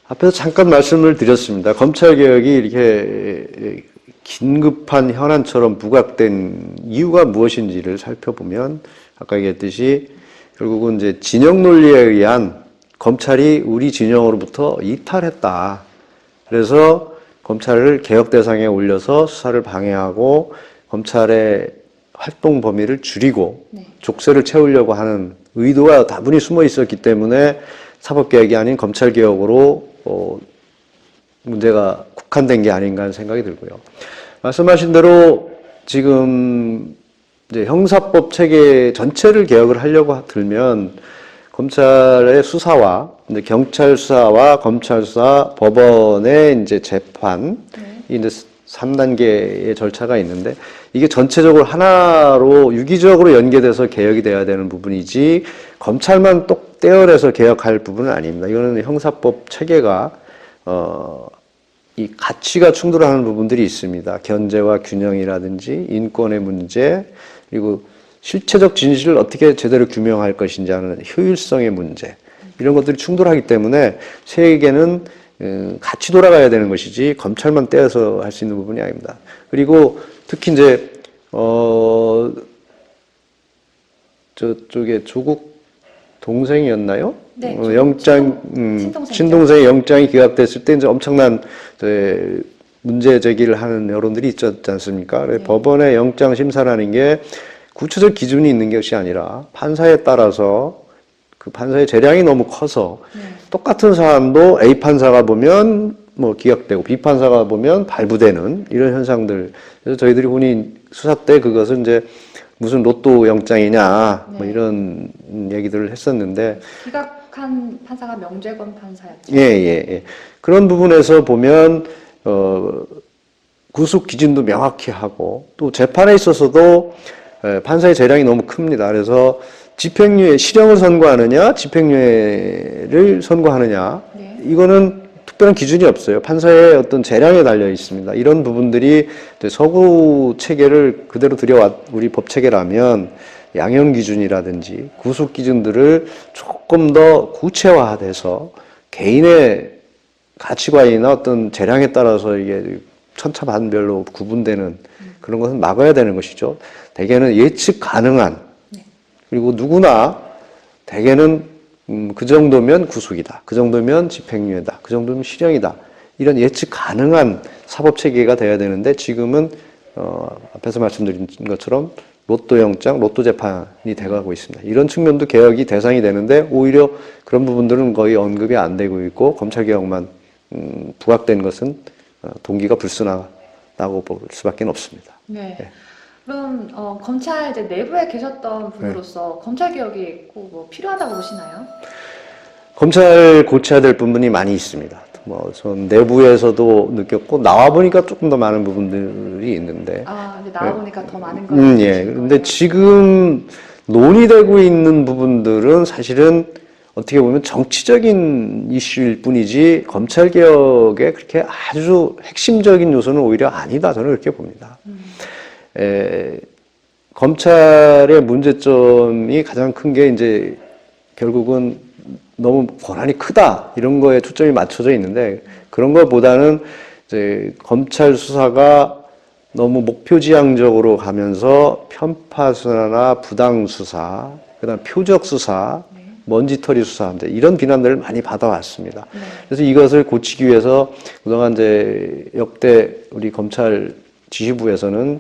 앞에서 잠깐 말씀을 드렸습니다. 검찰 개혁이 이렇게 긴급한 현안처럼 부각된 이유가 무엇인지를 살펴보면 아까 얘기했듯이 결국은 이제 진영 논리에 의한 검찰이 우리 진영으로부터 이탈했다. 그래서 검찰을 개혁 대상에 올려서 수사를 방해하고 검찰의 활동 범위를 줄이고 족쇄를 채우려고 하는 의도가 다분히 숨어 있었기 때문에 사법개혁이 아닌 검찰개혁으로 문제가 국한된 게 아닌가 하는 생각이 들고요. 말씀하신 대로 지금 이제 형사법 체계 전체를 개혁을 하려고 들면 검찰의 수사와 이제 경찰 수사와 검찰 수사, 법원의 이제 재판, 이제 3단계의 절차가 있는데 이게 전체적으로 하나로 유기적으로 연계돼서 개혁이 돼야 되는 부분이지 검찰만 똑 떼어내서 개혁할 부분은 아닙니다. 이거는 형사법 체계가 이 가치가 충돌하는 부분들이 있습니다. 견제와 균형이라든지 인권의 문제, 그리고 실체적 진실을 어떻게 제대로 규명할 것인지 하는 효율성의 문제, 이런 것들이 충돌하기 때문에 세계는 같이 돌아가야 되는 것이지 검찰만 떼어서 할 수 있는 부분이 아닙니다. 그리고 특히 이제 저쪽에 조국 동생이었나요? 네, 친동생의 영장이 기각됐을 때 이제 엄청난 문제 제기를 하는 여론들이 있었지 않습니까? 네. 법원의 영장 심사라는 게 구체적 기준이 있는 것이 아니라 판사에 따라서 그 판사의 재량이 너무 커서 똑같은 사안도 A 판사가 보면 뭐 기각되고 B 판사가 보면 발부되는 이런 현상들. 그래서 저희들이 흔히 수사 때 그것은 이제 무슨 로또 영장이냐 뭐 이런 얘기들을 했었는데 기각한 구속한 판사가 명재건 판사였죠. 예, 예, 예. 그런 부분에서 보면 구속 기준도 명확히 하고 또 재판에 있어서도 판사의 재량이 너무 큽니다. 그래서 집행유예, 실형을 선고하느냐, 집행유예를 선고하느냐, 네. 이거는 특별한 기준이 없어요. 판사의 어떤 재량에 달려 있습니다. 이런 부분들이 서구 체계를 그대로 들여왔, 우리 법 체계라면 양형 기준이라든지 구속 기준들을 조금 더 구체화돼서 개인의 가치관이나 어떤 재량에 따라서 이게 천차만별로 구분되는 그런 것은 막아야 되는 것이죠. 대개는 예측 가능한, 그리고 누구나 대개는 그 정도면 구속이다, 그 정도면 집행유예다, 그 정도면 실형이다, 이런 예측 가능한 사법 체계가 돼야 되는데 지금은 앞에서 말씀드린 것처럼 로또 영장, 로또 재판이 돼가고 있습니다. 이런 측면도 개혁이 대상이 되는데 오히려 그런 부분들은 거의 언급이 안 되고 있고 검찰 개혁만 부각된 것은 동기가 불순하다고 볼 수밖에 없습니다. 네. 네. 그럼 검찰 이제 내부에 계셨던 분으로서 검찰 개혁이 꼭 뭐 필요하다고 보시나요? 검찰 고쳐야 될 부분이 많이 있습니다. 뭐, 전 내부에서도 느꼈고, 나와보니까 조금 더 많은 부분들이 있는데. 아, 근데 나와보니까 더 많은 걸 예. 그런데 지금 논의되고 있는 부분들은 사실은 어떻게 보면 정치적인 이슈일 뿐이지, 검찰개혁에 그렇게 아주 핵심적인 요소는 오히려 아니다. 저는 그렇게 봅니다. 검찰의 문제점이 가장 큰 게 이제 결국은 너무 권한이 크다 이런 거에 초점이 맞춰져 있는데 그런 것보다는 이제 검찰 수사가 너무 목표지향적으로 가면서 편파 수사나 부당 수사, 그다음 표적 수사, 먼지털이 수사 이런 비난들을 많이 받아왔습니다. 그래서 이것을 고치기 위해서 그동안 이제 역대 우리 검찰 지휘부에서는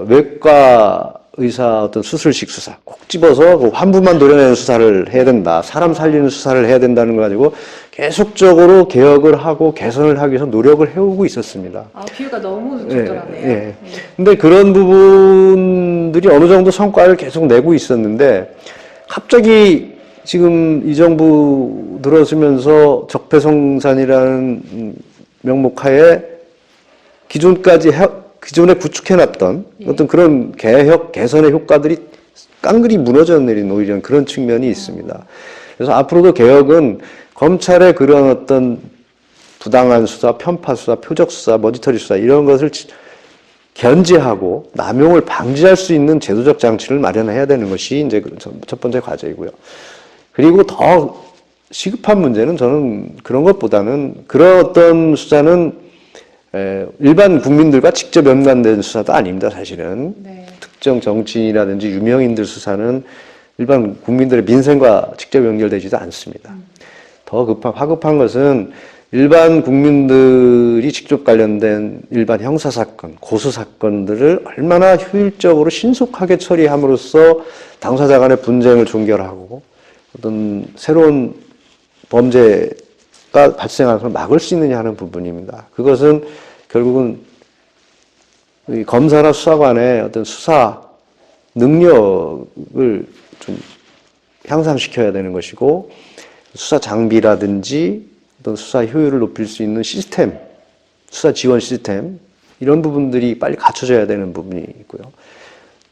외과 의사 어떤 수술식 수사 콕 집어서 그 환부만 도려내는 수사를 해야 된다. 사람 살리는 수사를 해야 된다는 거 가지고 계속적으로 개혁을 하고 개선을 하기 위해서 노력을 해오고 있었습니다. 아, 비유가 너무 적절하네요. 예, 예. 근데 그런 부분들이 어느 정도 성과를 계속 내고 있었는데 갑자기 지금 이 정부 들어서면서 적폐성산이라는 명목하에 기존에 구축해놨던 어떤 그런 개혁, 개선의 효과들이 깡그리 무너져 내린 오히려 그런 측면이 있습니다. 그래서 앞으로도 개혁은 검찰의 그런 어떤 부당한 수사, 편파 수사, 표적 수사, 머지털이 수사 이런 것을 견제하고 남용을 방지할 수 있는 제도적 장치를 마련해야 되는 것이 이제 첫 번째 과제이고요. 그리고 더 시급한 문제는 저는 그런 것보다는 그런 어떤 수사는 일반 국민들과 직접 연관된 수사도 아닙니다, 사실은. 네. 특정 정치인이라든지 유명인들 수사는 일반 국민들의 민생과 직접 연결되지도 않습니다. 더 화급한 것은 일반 국민들이 직접 관련된 일반 형사사건, 고소사건들을 얼마나 효율적으로 신속하게 처리함으로써 당사자 간의 분쟁을 종결하고 어떤 새로운 범죄가 발생하는 걸 막을 수 있느냐 하는 부분입니다. 그것은 결국은 검사나 수사관의 어떤 수사 능력을 좀 향상시켜야 되는 것이고 수사 장비라든지 어떤 수사 효율을 높일 수 있는 시스템, 수사 지원 시스템 이런 부분들이 빨리 갖춰져야 되는 부분이 있고요.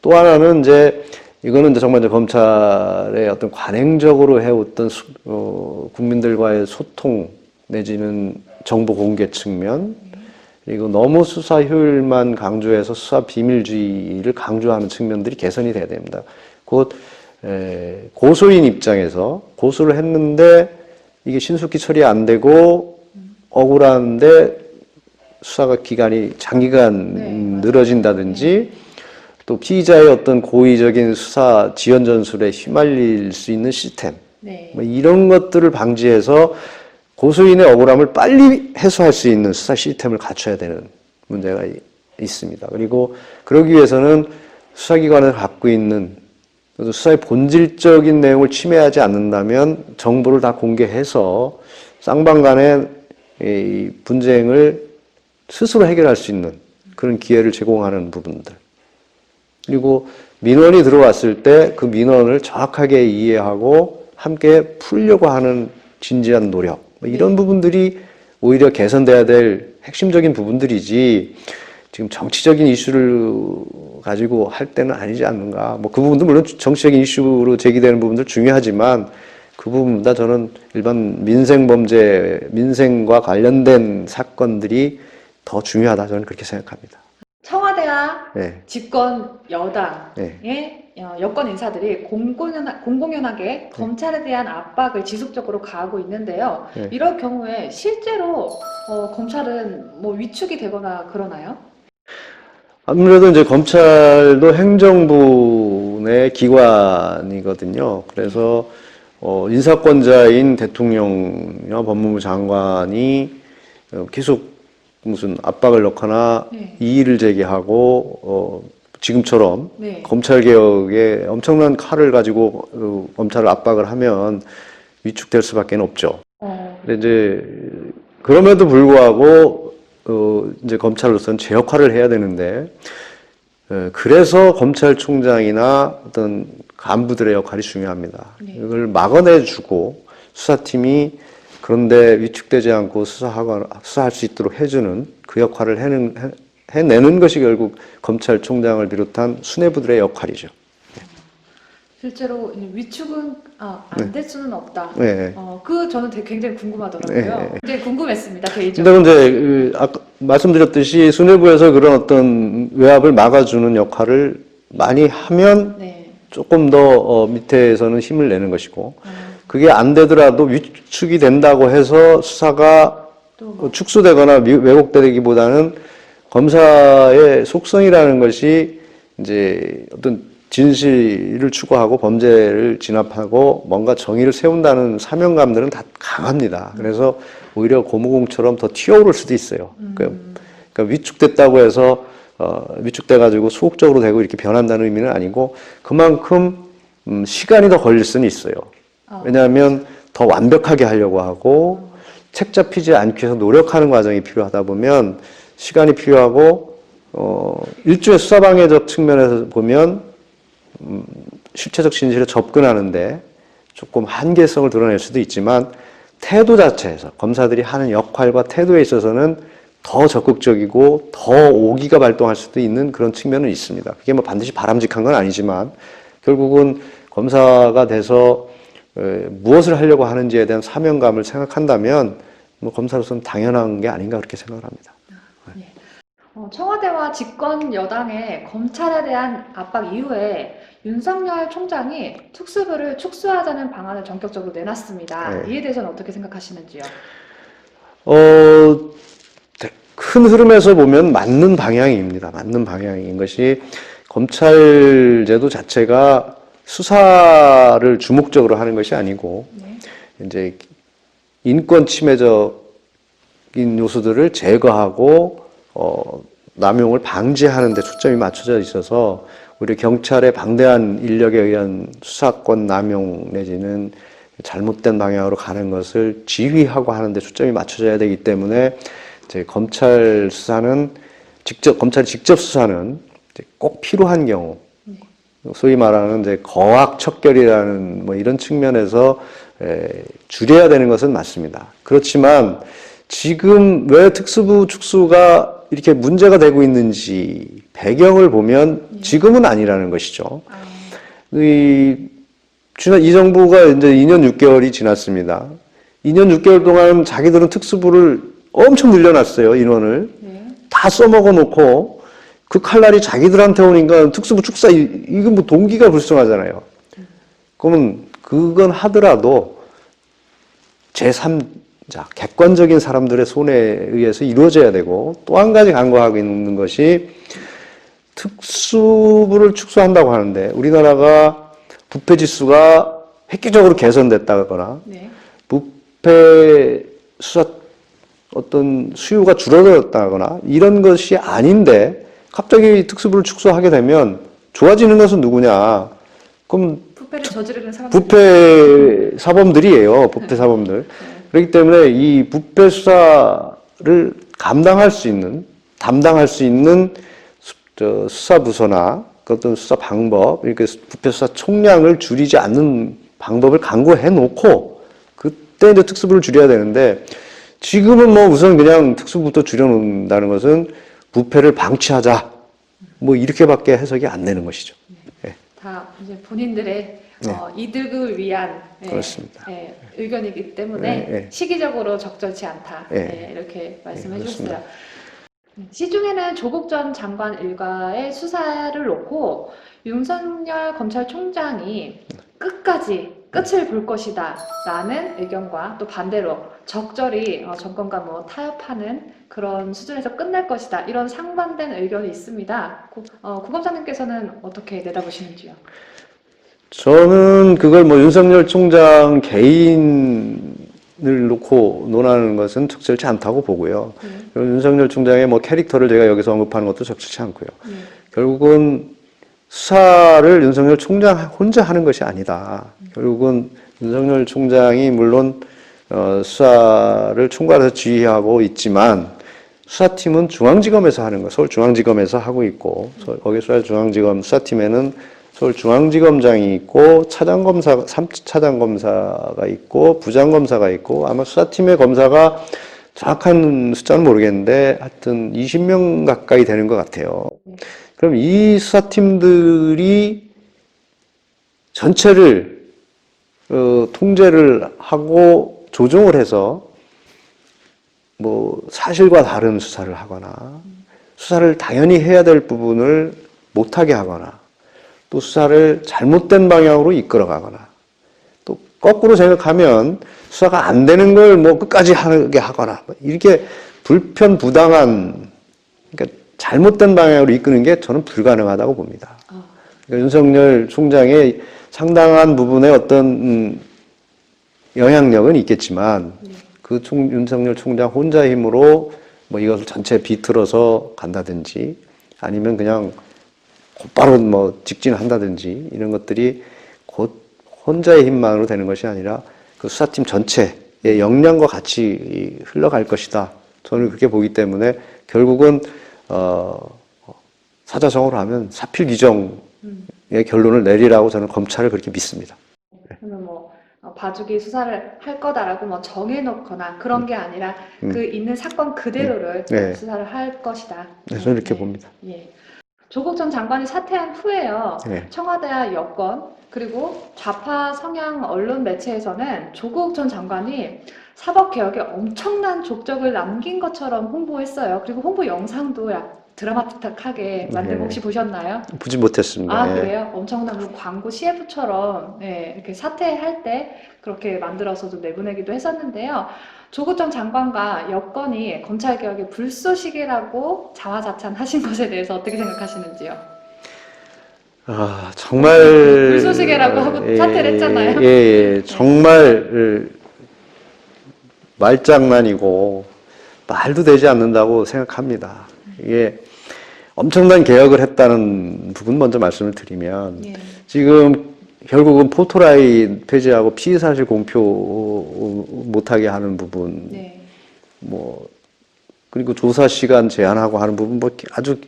또 하나는 이제 이거는 이제 정말 이제 검찰의 어떤 관행적으로 해왔던 국민들과의 소통 내지는 정보 공개 측면 그리고 너무 수사 효율만 강조해서 수사 비밀주의를 강조하는 측면들이 개선이 돼야 됩니다. 곧 고소인 입장에서 고소를 했는데 이게 신속히 처리 안 되고 억울한데 수사가 기간이 장기간 늘어진다든지 또 피의자의 어떤 고의적인 수사 지연 전술에 휘말릴 수 있는 시스템 뭐 이런 것들을 방지해서 고소인의 억울함을 빨리 해소할 수 있는 수사 시스템을 갖춰야 되는 문제가 있습니다. 그리고 그러기 위해서는 수사기관을 갖고 있는 수사의 본질적인 내용을 침해하지 않는다면 정보를 다 공개해서 쌍방 간의 이 분쟁을 스스로 해결할 수 있는 그런 기회를 제공하는 부분들. 그리고 민원이 들어왔을 때 그 민원을 정확하게 이해하고 함께 풀려고 하는 진지한 노력, 뭐 이런 부분들이 오히려 개선돼야 될 핵심적인 부분들이지 지금 정치적인 이슈를 가지고 할 때는 아니지 않는가. 뭐 그 부분도 물론 정치적인 이슈로 제기되는 부분들 중요하지만 그 부분보다 저는 일반 민생 범죄, 민생과 관련된 사건들이 더 중요하다. 저는 그렇게 생각합니다. 청와대와 네. 집권 여당의 네. 여권 인사들이 공공연하게 검찰에 대한 압박을 지속적으로 가하고 있는데요. 네. 이럴 경우에 실제로 검찰은 뭐 위축이 되거나 그러나요? 아무래도 이제 검찰도 행정부 내 기관이거든요. 그래서 인사권자인 대통령이나 법무부 장관이 계속 무슨 압박을 넣거나 네. 이의를 제기하고 지금처럼 네. 검찰 개혁에 엄청난 칼을 가지고 검찰을 압박을 하면 위축될 수밖에 없죠. 근데 이제 그럼에도 불구하고 이제 검찰로서는 제 역할을 해야 되는데 그래서 검찰총장이나 어떤 간부들의 역할이 중요합니다. 네. 이걸 막아내주고 수사팀이 그런데 위축되지 않고 수사할 수 있도록 해주는 그 역할을 해내는 것이 결국 검찰총장을 비롯한 수뇌부들의 역할이죠. 실제로 위축은 안 될 수는 없다. 네. 저는 굉장히 궁금하더라고요. 네. 굉장히 궁금했습니다, 개인적으로. 근데 이제 아까 말씀드렸듯이 수뇌부에서 그런 어떤 외압을 막아주는 역할을 많이 하면 네. 조금 더 밑에서는 힘을 내는 것이고 그게 안 되더라도 위축이 된다고 해서 수사가 또 축소되거나 왜곡되기보다는 검사의 속성이라는 것이 이제 어떤 진실을 추구하고 범죄를 진압하고 뭔가 정의를 세운다는 사명감들은 다 강합니다. 그래서 오히려 고무공처럼 더 튀어오를 수도 있어요. 그러니까 위축됐다고 해서 위축돼가지고 소극적으로 되고 이렇게 변한다는 의미는 아니고 그만큼 시간이 더 걸릴 수는 있어요. 왜냐하면 더 완벽하게 하려고 하고 책 잡히지 않기 위해서 노력하는 과정이 필요하다 보면 시간이 필요하고 일종의 수사방해적 측면에서 보면 실체적 진실에 접근하는데 조금 한계성을 드러낼 수도 있지만 태도 자체에서 검사들이 하는 역할과 태도에 있어서는 더 적극적이고 더 오기가 발동할 수도 있는 그런 측면은 있습니다. 그게 뭐 반드시 바람직한 건 아니지만 결국은 검사가 돼서 무엇을 하려고 하는지에 대한 사명감을 생각한다면 뭐 검사로서는 당연한 게 아닌가 그렇게 생각을 합니다. 네. 청와대와 집권 여당의 검찰에 대한 압박 이후에 윤석열 총장이 특수부를 축소하자는 방안을 전격적으로 내놨습니다. 네. 이에 대해서는 어떻게 생각하시는지요? 큰 흐름에서 보면 맞는 방향입니다. 맞는 방향인 것이 검찰제도 자체가 수사를 주목적으로 하는 것이 아니고 네. 이제 인권 침해적인 요소들을 제거하고 남용을 방지하는 데 초점이 맞춰져 있어서 우리 경찰의 방대한 인력에 의한 수사권 남용 내지는 잘못된 방향으로 가는 것을 지휘하고 하는 데 초점이 맞춰져야 되기 때문에 이제 검찰 수사는 검찰이 직접 수사는 꼭 필요한 경우 소위 말하는 이제 거악 척결이라는 뭐 이런 측면에서 줄여야 되는 것은 맞습니다. 그렇지만 지금 왜 특수부 축소가 이렇게 문제가 되고 있는지 배경을 보면 지금은 아니라는 것이죠. 이 정부가 이제 2년 6개월이 지났습니다. 2년 6개월 동안 자기들은 특수부를 엄청 늘려놨어요, 인원을. 네. 다 써먹어 놓고 그 칼날이 자기들한테 오니까 특수부 축사, 이건 뭐 동기가 불성하잖아요. 그러면 그건 하더라도 제3자, 객관적인 사람들의 손에 의해서 이루어져야 되고 또 한 가지 간과하고 있는 것이 특수부를 축소한다고 하는데 우리나라가 부패 지수가 획기적으로 개선됐다거나 네. 부패 수사 어떤 수요가 줄어들었다거나 이런 것이 아닌데 갑자기 특수부를 축소하게 되면 좋아지는 것은 누구냐? 그럼 부패를 저지르는 사람들. 부패 사범들이에요. 부패 사범들. 그렇기 때문에 이 부패 수사를 담당할 수 있는 수사부서나 그 어떤 수사 방법, 이렇게 부패 수사 총량을 줄이지 않는 방법을 강구해 놓고 그때 이제 특수부를 줄여야 되는데 지금은 뭐 우선 그냥 특수부부터 줄여놓는다는 것은 부패를 방치하자 뭐 이렇게밖에 해석이 안 되는 것이죠. 예. 다 이제 본인들의 네. 이득을 위한 그렇습니다. 의견이기 때문에 네. 시기적으로 적절치 않다 네. 이렇게 말씀해 그렇습니다. 주셨어요. 시중에는 조국 전 장관 일가의 수사를 놓고 윤석열 검찰총장이 끝까지 끝을 볼 것이다 라는 의견과 또 반대로 적절히 정권과 뭐 타협하는 그런 수준에서 끝낼 것이다 이런 상반된 의견이 있습니다. 구검장님께서는 어떻게 내다보시는지요? 저는 그걸 뭐 윤석열 총장 개인을 놓고 논하는 것은 적절치 않다고 보고요. 윤석열 총장의 뭐 캐릭터를 제가 여기서 언급하는 것도 적절치 않고요. 결국은 수사를 윤석열 총장 혼자 하는 것이 아니다. 결국은 윤석열 총장이 물론 수사를 총괄해서 지휘하고 있지만 수사팀은 중앙지검에서 하는 거, 서울중앙지검에서 하고 있고 거기 서울중앙지검 수사팀에는 서울중앙지검장이 있고 차장검사, 3차장검사가 있고 부장검사가 있고 아마 수사팀의 검사가 정확한 숫자는 모르겠는데 하여튼 20명 가까이 되는 것 같아요. 그럼 이 수사팀들이 전체를 통제를 하고 조정을 해서 뭐 사실과 다른 수사를 하거나 수사를 당연히 해야 될 부분을 못하게 하거나 또 수사를 잘못된 방향으로 이끌어가거나 또 거꾸로 생각하면 수사가 안 되는 걸 뭐 끝까지 하게 하거나 이렇게 불편부당한 그러니까 잘못된 방향으로 이끄는 게 저는 불가능하다고 봅니다. 그러니까 윤석열 총장의 상당한 부분의 어떤 영향력은 있겠지만 그 윤석열 총장 혼자 힘으로 뭐 이것을 전체 비틀어서 간다든지 아니면 그냥 곧바로 뭐 직진한다든지 이런 것들이 곧 혼자의 힘만으로 되는 것이 아니라 그 수사팀 전체의 역량과 같이 흘러갈 것이다. 저는 그렇게 보기 때문에 결국은 사자성어로 하면 사필귀정의 결론을 내리라고 저는 검찰을 그렇게 믿습니다. 그러면 뭐 봐주기 수사를 할 거다라고 뭐 정해놓거나 그런 게 아니라 그 있는 사건 그대로를 네. 수사를 할 것이다. 네, 저는 이렇게 봅니다. 예. 조국 전 장관이 사퇴한 후에요. 네. 청와대와 여권 그리고 좌파 성향 언론 매체에서는 조국 전 장관이 사법개혁에 엄청난 족적을 남긴 것처럼 홍보했어요. 그리고 홍보 영상도 드라마틱하게 만든 거 혹시 보셨나요? 보지 못했습니다. 아, 예. 그래요? 엄청난 그 광고 CF처럼 이렇게 사퇴할 때 그렇게 만들어서도 내보내기도 했었는데요. 조국 전 장관과 여권이 검찰개혁의 불쏘시개라고 자화자찬하신 것에 대해서 어떻게 생각하시는지요? 아, 정말 불쏘시개라고 하고 사퇴를 했잖아요. 예, 정말 말장난이고 말도 되지 않는다고 생각합니다. 이게 엄청난 개혁을 했다는 부분 먼저 말씀을 드리면 예. 지금 결국은 포토라인 폐지하고 피의사실 공표 못하게 하는 부분, 네. 뭐 그리고 조사 시간 제한하고 하는 부분, 뭐 아주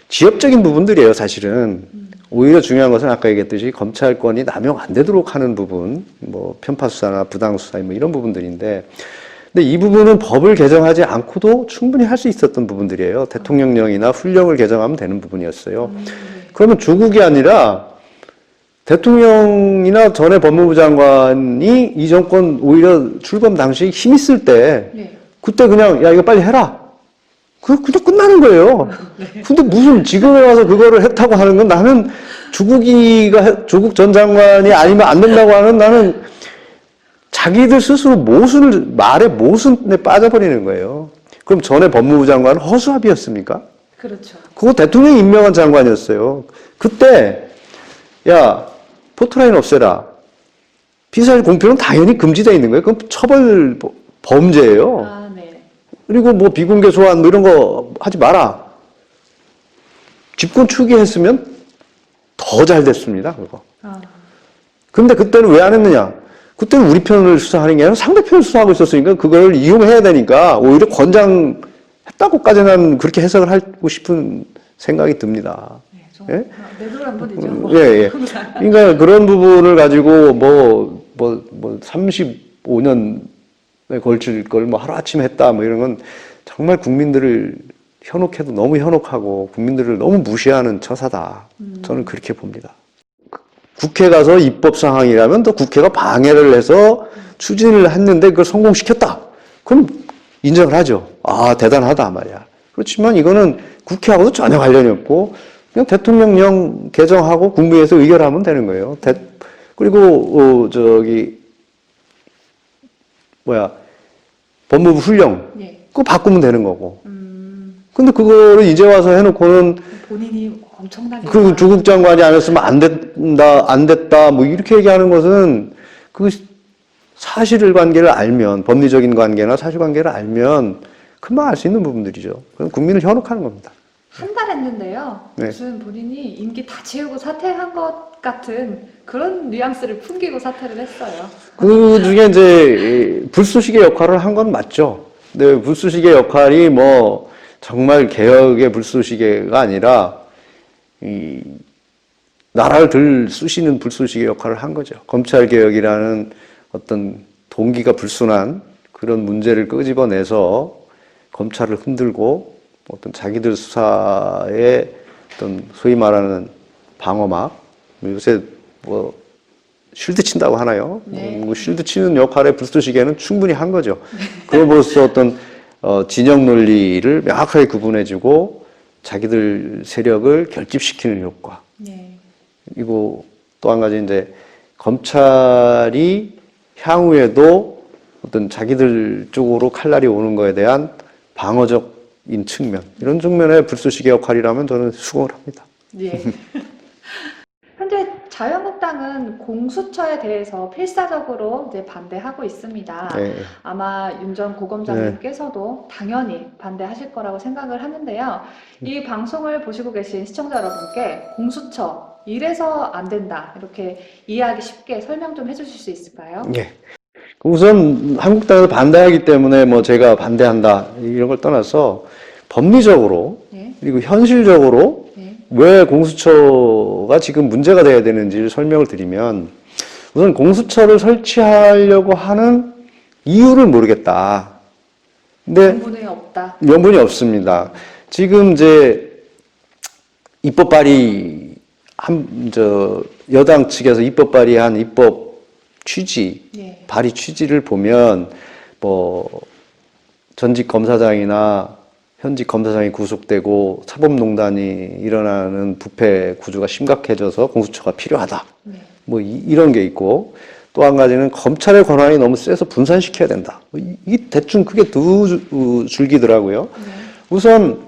지엽적인 부분들이에요, 사실은. 오히려 중요한 것은 아까 얘기했듯이 검찰권이 남용 안 되도록 하는 부분, 뭐 편파 수사나 부당 수사 뭐 이런 부분들인데, 근데 이 부분은 법을 개정하지 않고도 충분히 할 수 있었던 부분들이에요. 대통령령이나 훈령을 개정하면 되는 부분이었어요. 그러면 조국이 아니라 대통령이나 전에 법무부 장관이 이 정권 오히려 출범 당시 힘 있을 때 네. 그때 그냥 야 이거 빨리 해라. 그냥 끝나는 거예요. 근데 무슨 지금에 와서 그거를 했다고 하는 건 나는 조국 전 장관이 아니면 안 된다고 하는 나는 자기들 스스로 말의 모순에 빠져버리는 거예요. 그럼 전에 법무부 장관은 허수아비였습니까? 그렇죠. 그거 대통령이 임명한 장관이었어요. 그때 야 포토라인 없애라. 피의사실 공표는 당연히 금지되어 있는 거예요. 그건 처벌 범죄예요. 아, 네. 그리고 뭐 비공개 소환 뭐 이런 거 하지 마라. 집권 초기에 했으면 더 잘 됐습니다. 그거. 근데 그때는 왜 안 했느냐? 그때는 우리 편을 수사하는 게 아니라 상대편을 수사하고 있었으니까 그걸 이용해야 되니까 오히려 권장했다고까지는 그렇게 해석을 하고 싶은 생각이 듭니다. 네, 좀 내돌 한 분이죠. 예, 예. 그러니까 그런 부분을 가지고 뭐 뭐 35년에 걸칠 걸 뭐 하루아침에 했다 뭐 이런 건 정말 국민들을 현혹해도 너무 현혹하고 국민들을 너무 무시하는 처사다. 저는 그렇게 봅니다. 국회 가서 입법 사항이라면 또 국회가 방해를 해서 추진을 했는데 그걸 성공시켰다. 그럼 인정을 하죠. 아, 대단하다 말이야. 그렇지만 이거는 국회하고도 전혀 관련이 없고 그냥 대통령령 개정하고 국무회의에서 의결하면 되는 거예요. 그리고 법무부 훈령 그거 바꾸면 되는 거고. 근데 그거를 이제 와서 해놓고는 본인이 엄청나게 그 조국 장관이 안 했으면 안 됐다 뭐 이렇게 얘기하는 것은 그 사실관계를 알면 법리적인 관계나 사실관계를 알면 금방 알 수 있는 부분들이죠. 그건 국민을 현혹하는 겁니다. 한 달 했는데요. 네. 무슨 본인이 임기 다 채우고 사퇴한 것 같은 그런 뉘앙스를 풍기고 사퇴를 했어요. 그 중에 이제 불쏘시개 역할을 한 건 맞죠. 근데 불쏘시개 역할이 뭐 정말 개혁의 불쏘시개가 아니라 이 나라를 들 쑤시는 불쏘시개 역할을 한 거죠. 검찰 개혁이라는 어떤 동기가 불순한 그런 문제를 끄집어내서 검찰을 흔들고 어떤 자기들 수사의 어떤 소위 말하는 방어막, 요새 뭐 쉴드 친다고 하나요? 네. 쉴드 치는 역할의 불쏘시개는 충분히 한 거죠. 그로부터 어떤 진영 논리를 명확하게 구분해주고 자기들 세력을 결집시키는 효과. 네. 그리고 또 한 가지 이제 검찰이 향후에도 어떤 자기들 쪽으로 칼날이 오는 거에 대한 방어적인 측면, 이런 측면의 불쏘시개 역할이라면 저는 수긍을 합니다. 예. 현재 자유한국당은 공수처에 대해서 필사적으로 이제 반대하고 있습니다. 네. 아마 윤 전 고검장님께서도 당연히 반대하실 거라고 생각을 하는데요. 이 방송을 보시고 계신 시청자 여러분께 공수처 이래서 안 된다 이렇게 이해하기 쉽게 설명 좀 해주실 수 있을까요? 예. 우선 한국당에서 반대하기 때문에 뭐 제가 반대한다 이런 걸 떠나서 법리적으로 네. 그리고 현실적으로 네. 왜 공수처가 지금 문제가 돼야 되는지를 설명을 드리면, 우선 공수처를 설치하려고 하는 이유를 모르겠다. 근데 명분이 없다. 명분이 없습니다. 지금 이제 입법 발의 여당 측에서 입법 발의한 입법 취지, 예. 발의 취지를 보면 뭐 전직 검사장이나 현직 검사장이 구속되고 사법농단이 일어나는 부패 구조가 심각해져서 공수처가 필요하다. 네. 뭐 이런 게 있고, 또 한 가지는 검찰의 권한이 너무 세서 분산시켜야 된다. 이 대충 크게 두 줄기더라고요. 네. 우선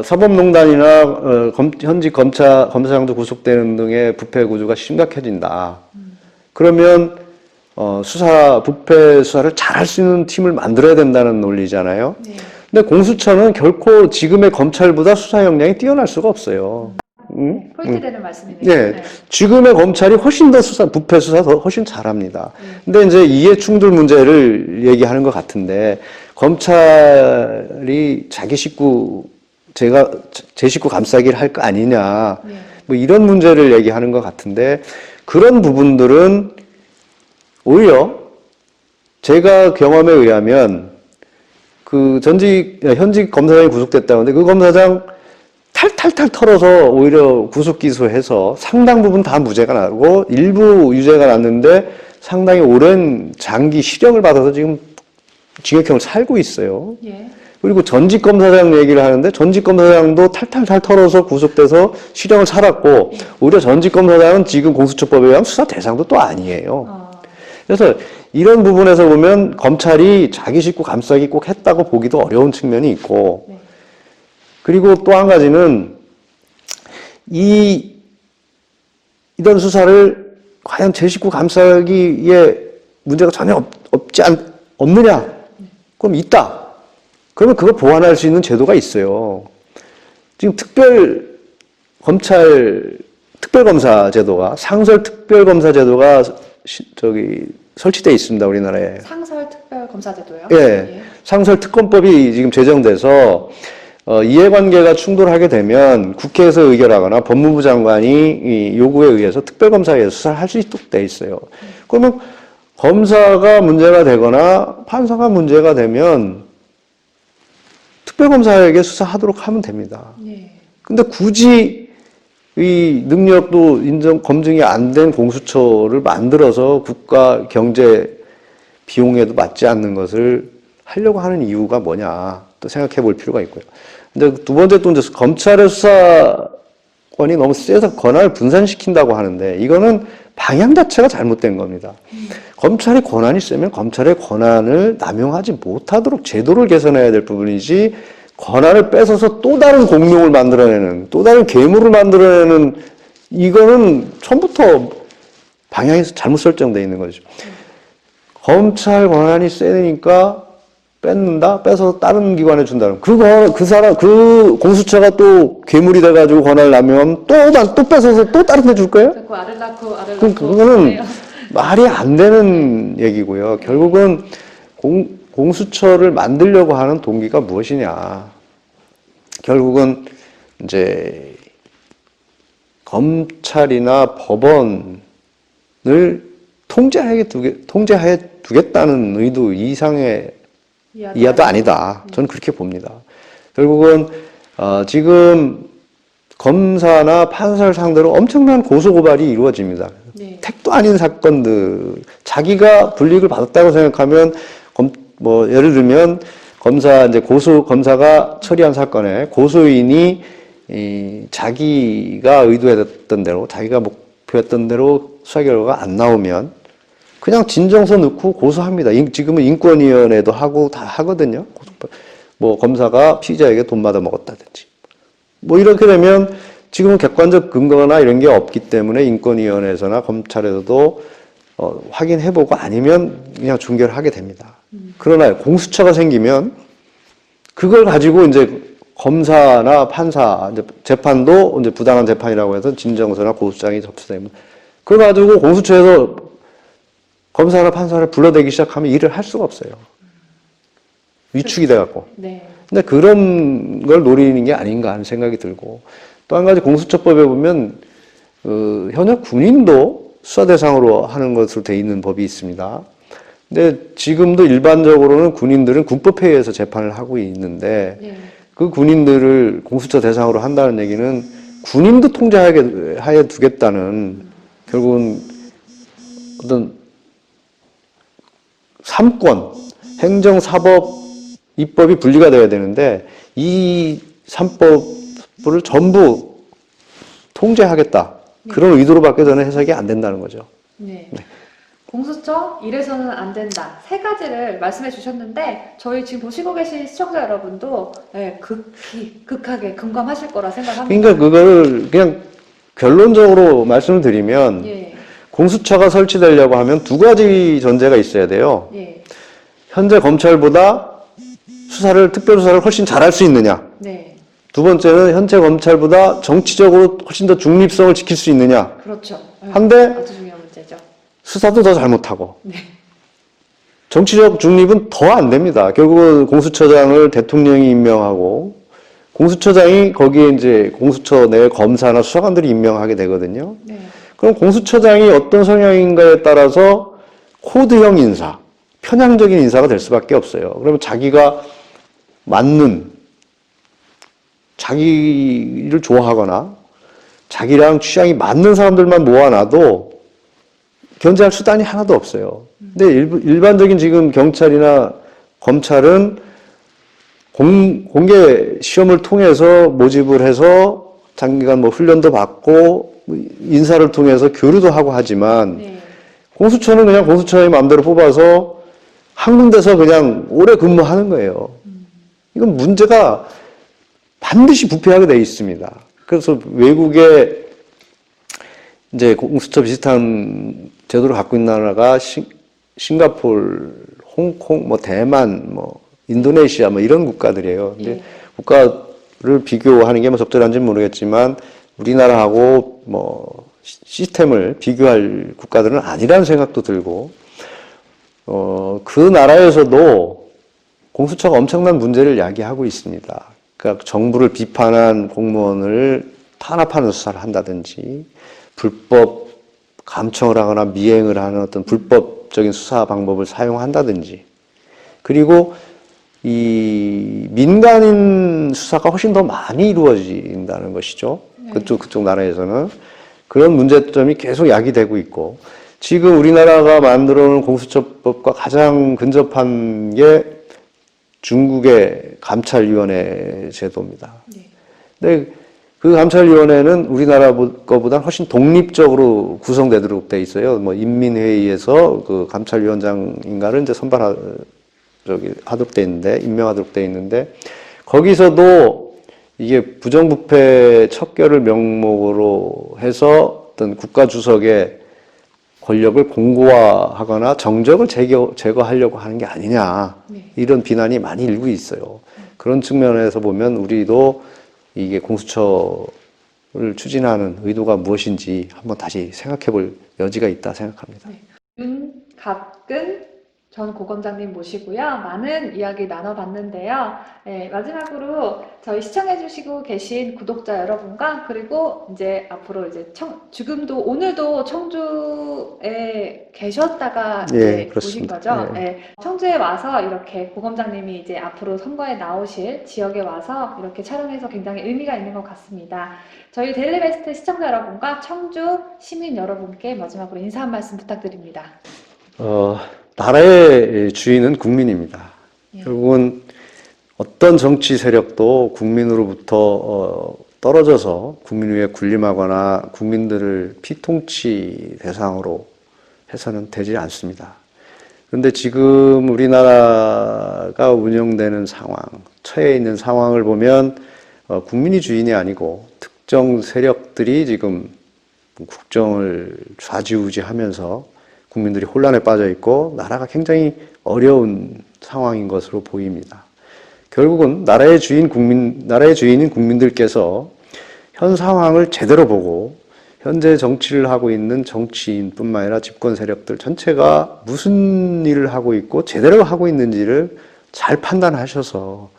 사법농단이나 현직 검사장도 구속되는 등의 부패 구조가 심각해진다. 그러면 부패 수사를 잘할 수 있는 팀을 만들어야 된다는 논리잖아요. 네. 근데 공수처는 결코 지금의 검찰보다 수사 역량이 뛰어날 수가 없어요. 응? 포인트되는 말씀이네요. 네. 네. 지금의 검찰이 훨씬 더 부패 수사 훨씬 잘합니다. 근데 이제 이해 충돌 문제를 얘기하는 것 같은데, 검찰이 자기 식구, 제 식구 감싸기를 할 거 아니냐, 네. 뭐 이런 문제를 얘기하는 것 같은데, 그런 부분들은 오히려 제가 경험에 의하면 현직 검사장이 구속됐다는데 그 검사장 탈탈탈 털어서 오히려 구속 기소해서 상당 부분 다 무죄가 나고 일부 유죄가 났는데 상당히 오랜 장기 실형을 받아서 지금 징역형을 살고 있어요. 예. 그리고 전직 검사장 얘기를 하는데 전직 검사장도 탈탈탈 털어서 구속돼서 실형을 살았고, 오히려 전직 검사장은 지금 공수처법에 의한 수사 대상도 또 아니에요. 그래서 이런 부분에서 보면 검찰이 자기 식구 감싸기 꼭 했다고 보기도 어려운 측면이 있고, 네. 그리고 또 한 가지는 이런 수사를 과연 제 식구 감싸기에 문제가 전혀 없느냐? 그럼 있다. 그러면 그걸 보완할 수 있는 제도가 있어요. 지금 특별검사 제도가, 상설특별검사 제도가 설치되어 있습니다, 우리나라에. 상설특별검사제도요? 예. 상설특검법이 지금 제정돼서, 이해관계가 충돌하게 되면 국회에서 의결하거나 법무부 장관이 이 요구에 의해서 특별검사에 의해서 수사를 할 수 있도록 돼 있어요. 그러면 검사가 문제가 되거나 판사가 문제가 되면 특별검사에게 수사하도록 하면 됩니다. 네. 근데 굳이 이 능력도 검증이 안 된 공수처를 만들어서 국가 경제 비용에도 맞지 않는 것을 하려고 하는 이유가 뭐냐 또 생각해 볼 필요가 있고요. 근데 두 번째 또 이제 검찰의 수사권이 너무 세서 권한을 분산시킨다고 하는데 이거는 방향 자체가 잘못된 겁니다. 검찰의 권한이 세면 검찰의 권한을 남용하지 못하도록 제도를 개선해야 될 부분이지 권한을 뺏어서 또 다른 공룡을 만들어내는 또 다른 괴물을 만들어내는 이거는 처음부터 방향이 잘못 설정되어 있는 거죠. 검찰 권한이 세니까 뺏는다? 뺏어서 다른 기관에 준다. 그 공수처가 또 괴물이 돼가지고 권한을 남용하면 또 뺏어서 또 다른 데 줄 거예요? 그 알을 낳고 알을 그럼 낳고. 그거는 말이 안 되는 얘기고요. 결국은 공수처를 만들려고 하는 동기가 무엇이냐. 결국은 이제 검찰이나 법원을 통제하에 두겠다는 의도 이상의 이하도 아니다. 저는 그렇게 봅니다. 결국은 지금 검사나 판사를 상대로 엄청난 고소고발이 이루어집니다. 네. 택도 아닌 사건들, 자기가 불이익을 받았다고 생각하면 예를 들면 검사가 처리한 사건에 고소인이 자기가 의도했던 대로, 자기가 목표했던 대로 수사 결과가 안 나오면 그냥 진정서 넣고 고소합니다. 지금은 인권위원회도 하고 다 하거든요. 검사가 피의자에게 돈 받아 먹었다든지. 이렇게 되면 지금은 객관적 근거나 이런 게 없기 때문에 인권위원회에서나 검찰에서도 확인해보고 아니면 그냥 중계를 하게 됩니다. 그러나 공수처가 생기면 그걸 가지고 이제 검사나 판사, 이제 재판도 이제 부당한 재판이라고 해서 진정서나 고소장이 접수되면 그걸 가지고 공수처에서 검사나 판사를 불러대기 시작하면 일을 할 수가 없어요. 위축이 돼갖고. 네. 근데 그런 걸 노리는 게 아닌가 하는 생각이 들고 또 한 가지 공수처법에 보면 현역 군인도 수사 대상으로 하는 것으로 돼 있는 법이 있습니다. 근데 지금도 일반적으로는 군인들은 군법회의에서 재판을 하고 있는데 네. 그 군인들을 공수처 대상으로 한다는 얘기는 군인도 통제하에 두겠다는 결국은 어떤 삼권, 행정, 사법, 입법이 분리가 돼야 되는데 이 삼법을 전부 통제하겠다. 그런 의도로밖에 저는 해석이 안 된다는 거죠. 네. 공수처 이래서는 안 된다. 세 가지를 말씀해 주셨는데 저희 지금 보시고 계신 시청자 여러분도 극하게 금감하실 거라 생각합니다. 그러니까 그거를 그냥 결론적으로 말씀을 드리면 예. 공수처가 설치되려고 하면 두 가지 전제가 있어야 돼요. 예. 현재 검찰보다 특별수사를 훨씬 잘할 수 있느냐. 네. 두 번째는 현재 검찰보다 정치적으로 훨씬 더 중립성을 지킬 수 있느냐. 그렇죠. 한데 아주 중요한 문제죠. 수사도 더 잘못하고. 네. 정치적 중립은 더 안 됩니다. 결국은 공수처장을 대통령이 임명하고 공수처장이 거기에 이제 공수처 내 검사나 수사관들이 임명하게 되거든요. 네. 그럼 공수처장이 어떤 성향인가에 따라서 코드형 인사, 편향적인 인사가 될 수밖에 없어요. 그러면 자기가 자기를 좋아하거나 자기랑 취향이 맞는 사람들만 모아놔도 견제할 수단이 하나도 없어요. 근데 일반적인 지금 경찰이나 검찰은 공개 시험을 통해서 모집을 해서 장기간 훈련도 받고 인사를 통해서 교류도 하고 하지만 네. 공수처는 그냥 공수처의 마음대로 뽑아서 한 군데서 그냥 오래 근무하는 거예요. 이건 문제가 반드시 부패하게 돼 있습니다. 그래서 외국에 이제 공수처 비슷한 제도를 갖고 있는 나라가 싱가포르, 홍콩, 대만, 인도네시아 이런 국가들이에요. 근데 예. 국가를 비교하는 게 적절한지는 모르겠지만 우리나라하고 시스템을 비교할 국가들은 아니라는 생각도 들고 그 나라에서도 공수처가 엄청난 문제를 야기하고 있습니다. 그러니까 정부를 비판한 공무원을 탄압하는 수사를 한다든지 불법 감청을 하거나 미행을 하는 어떤 불법적인 수사 방법을 사용한다든지 그리고 이 민간인 수사가 훨씬 더 많이 이루어진다는 것이죠. 그쪽 나라에서는 그런 문제점이 계속 야기되고 있고 지금 우리나라가 만들어 놓은 공수처법과 가장 근접한 게 중국의 감찰위원회 제도입니다. 근데 그 감찰위원회는 우리나라 거보다 훨씬 독립적으로 구성되도록 돼 있어요. 뭐 인민회의에서 그 감찰위원장인가를 이제 하도록 돼 있는데 임명하도록 돼 있는데 거기서도 이게 부정부패 척결을 명목으로 해서 어떤 국가 주석의 권력을 공고화하거나 정적을 제거하려고 하는 게 아니냐 이런 비난이 많이 일고 있어요. 그런 측면에서 보면 우리도 이게 공수처를 추진하는 의도가 무엇인지 한번 다시 생각해 볼 여지가 있다 생각합니다. 윤갑근 전 고검장님 모시고요. 많은 이야기 나눠봤는데요. 네, 마지막으로 저희 시청해주시고 계신 구독자 여러분과 그리고 이제 앞으로 이제 지금도 오늘도 청주에 계셨다가 이제 오신 거죠. 네. 청주에 와서 이렇게 고검장님이 이제 앞으로 선거에 나오실 지역에 와서 이렇게 촬영해서 굉장히 의미가 있는 것 같습니다. 저희 데일리베스트 시청자 여러분과 청주 시민 여러분께 마지막으로 인사 한 말씀 부탁드립니다. 나라의 주인은 국민입니다. 결국은 어떤 정치 세력도 국민으로부터 떨어져서 국민 위에 군림하거나 국민들을 피통치 대상으로 해서는 되지 않습니다. 그런데 지금 우리나라가 운영되는 상황, 처해 있는 상황을 보면 국민이 주인이 아니고 특정 세력들이 지금 국정을 좌지우지하면서 국민들이 혼란에 빠져 있고 나라가 굉장히 어려운 상황인 것으로 보입니다. 결국은 나라의 주인인 국민들께서 현 상황을 제대로 보고 현재 정치를 하고 있는 정치인뿐만 아니라 집권 세력들 전체가 무슨 일을 하고 있고 제대로 하고 있는지를 잘 판단하셔서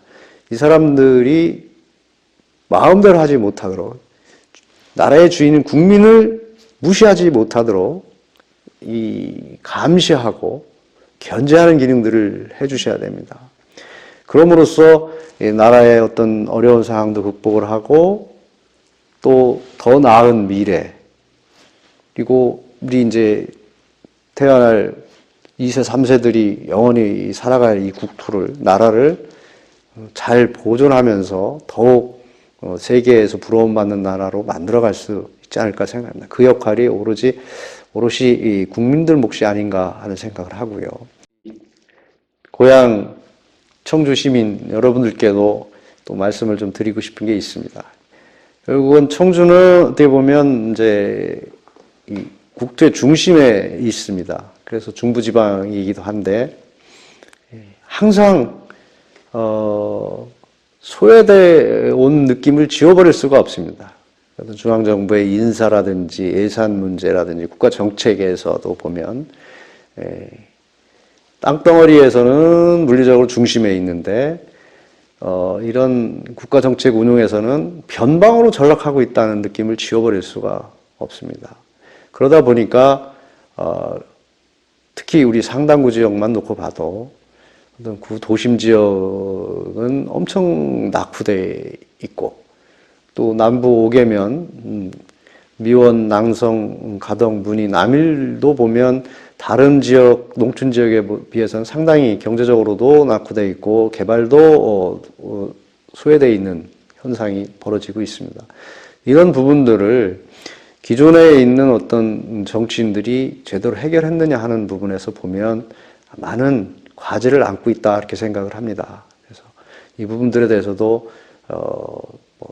이 사람들이 마음대로 하지 못하도록 나라의 주인인 국민을 무시하지 못하도록 감시하고 견제하는 기능들을 해주셔야 됩니다. 그럼으로써 나라의 어떤 어려운 상황도 극복을 하고 또 더 나은 미래 그리고 우리 이제 태어날 2세, 3세들이 영원히 살아갈 이 국토를 나라를 잘 보존하면서 더욱 세계에서 부러움받는 나라로 만들어갈 수 있지 않을까 생각합니다. 그 역할이 오롯이 이 국민들 몫이 아닌가 하는 생각을 하고요. 고향 청주 시민 여러분들께도 또 말씀을 좀 드리고 싶은 게 있습니다. 결국은 청주는 어떻게 보면 이제 이 국토의 중심에 있습니다. 그래서 중부지방이기도 한데 항상 소외돼 온 느낌을 지워버릴 수가 없습니다. 중앙정부의 인사라든지 예산 문제라든지 국가 정책에서도 보면 땅덩어리에서는 물리적으로 중심에 있는데 이런 국가 정책 운용에서는 변방으로 전락하고 있다는 느낌을 지워버릴 수가 없습니다. 그러다 보니까 특히 우리 상당구 지역만 놓고 봐도 어떤 도심 지역은 엄청 낙후돼 있고 또 남부 5개면 미원, 낭성, 가덕, 문희, 남일도 보면 다른 지역, 농촌 지역에 비해서는 상당히 경제적으로도 낙후돼 있고 개발도 소외되어 있는 현상이 벌어지고 있습니다. 이런 부분들을 기존에 있는 어떤 정치인들이 제대로 해결했느냐 하는 부분에서 보면 많은 과제를 안고 있다 이렇게 생각을 합니다. 그래서 이 부분들에 대해서도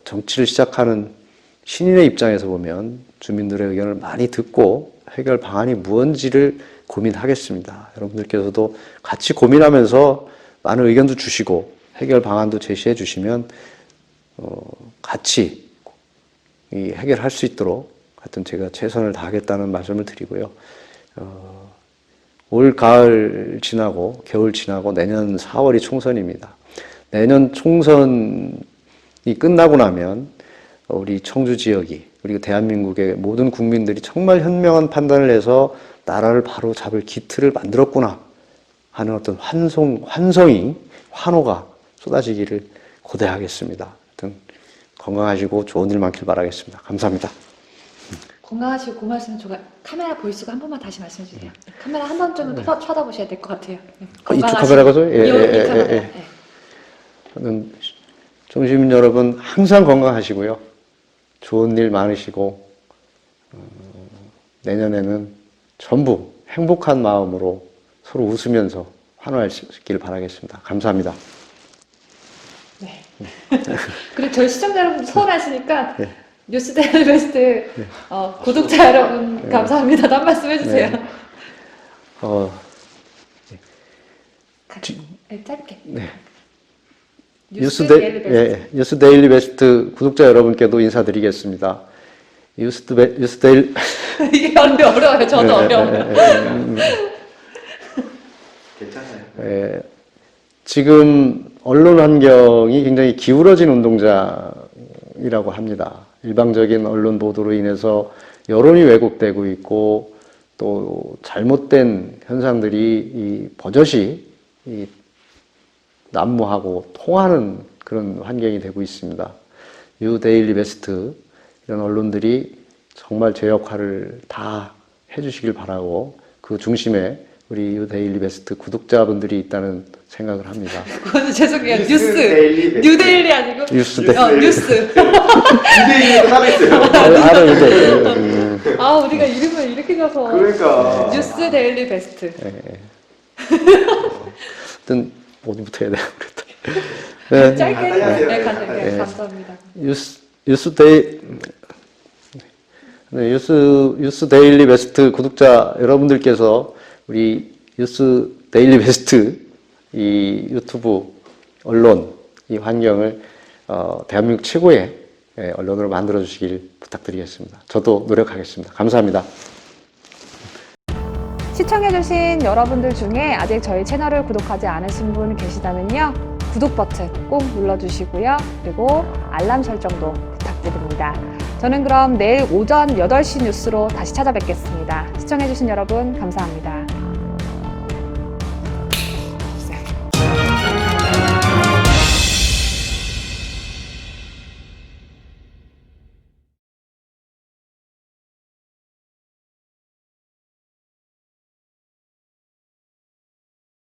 정치를 시작하는 신인의 입장에서 보면 주민들의 의견을 많이 듣고 해결 방안이 무엇인지를 고민하겠습니다. 여러분들께서도 같이 고민하면서 많은 의견도 주시고 해결 방안도 제시해 주시면 같이 해결할 수 있도록 하여튼 제가 최선을 다하겠다는 말씀을 드리고요. 올 가을 지나고 겨울 지나고 내년 4월이 총선입니다. 내년 총선 끝나고 나면 우리 청주 지역이 그리고 대한민국의 모든 국민들이 정말 현명한 판단을 해서 나라를 바로 잡을 기틀을 만들었구나 하는 어떤 환성이 환호가 쏟아지기를 고대하겠습니다. 하여튼 건강하시고 좋은 일 많길 바라겠습니다. 감사합니다. 건강하시고 고마우시면 제가 카메라 보이시고 한 번만 다시 말씀해 주세요. 카메라 한 번 좀 쳐다보셔야 될 것 같아요. 이쪽 카메라가죠? 예, 이 카메라. 네. 청주시민 여러분 항상 건강하시고요. 좋은 일 많으시고 내년에는 전부 행복한 마음으로 서로 웃으면서 환호하시길 바라겠습니다. 감사합니다. 네. 그리고 저희 시청자 여러분 서운하시니까 네. 뉴스데일리 베스트 구독자 여러분 감사합니다. 한 말씀 해주세요. 짧게. 네. 뉴스데일리 베스트. 뉴스데일리 베스트 구독자 여러분께도 인사드리겠습니다. 뉴스데일리 이게 어려워요. 저도 어려워요. 괜찮아요. 지금 언론 환경이 굉장히 기울어진 운동장이라고 합니다. 일방적인 언론 보도로 인해서 여론이 왜곡되고 있고 또 잘못된 현상들이 버젓이 난무하고 통하는 그런 환경이 되고 있습니다. 뉴데일리 베스트 이런 언론들이 정말 제 역할을 다 해주시길 바라고 그 중심에 우리 뉴데일리 베스트 구독자분들이 있다는 생각을 합니다. 그건 죄송해요. 뉴데일리 아니고 뉴스. 뉴데일리도 따로 있어요. 우리가 이름을 이렇게 줘서 그러니까. 뉴스데일리 베스트. 하여튼 어디부터 해야 되나 그랬다. 짧게 안녕하세요. 네, 감사합니다. 뉴스 데일리 베스트 구독자 여러분들께서 우리 뉴스 데일리 베스트 이 유튜브 언론 이 환경을 대한민국 최고의 언론으로 만들어 주시길 부탁드리겠습니다. 저도 노력하겠습니다. 감사합니다. 시청해주신 여러분들 중에 아직 저희 채널을 구독하지 않으신 분 계시다면요. 구독 버튼 꼭 눌러주시고요. 그리고 알람 설정도 부탁드립니다. 저는 그럼 내일 오전 8시 뉴스로 다시 찾아뵙겠습니다. 시청해주신 여러분 감사합니다.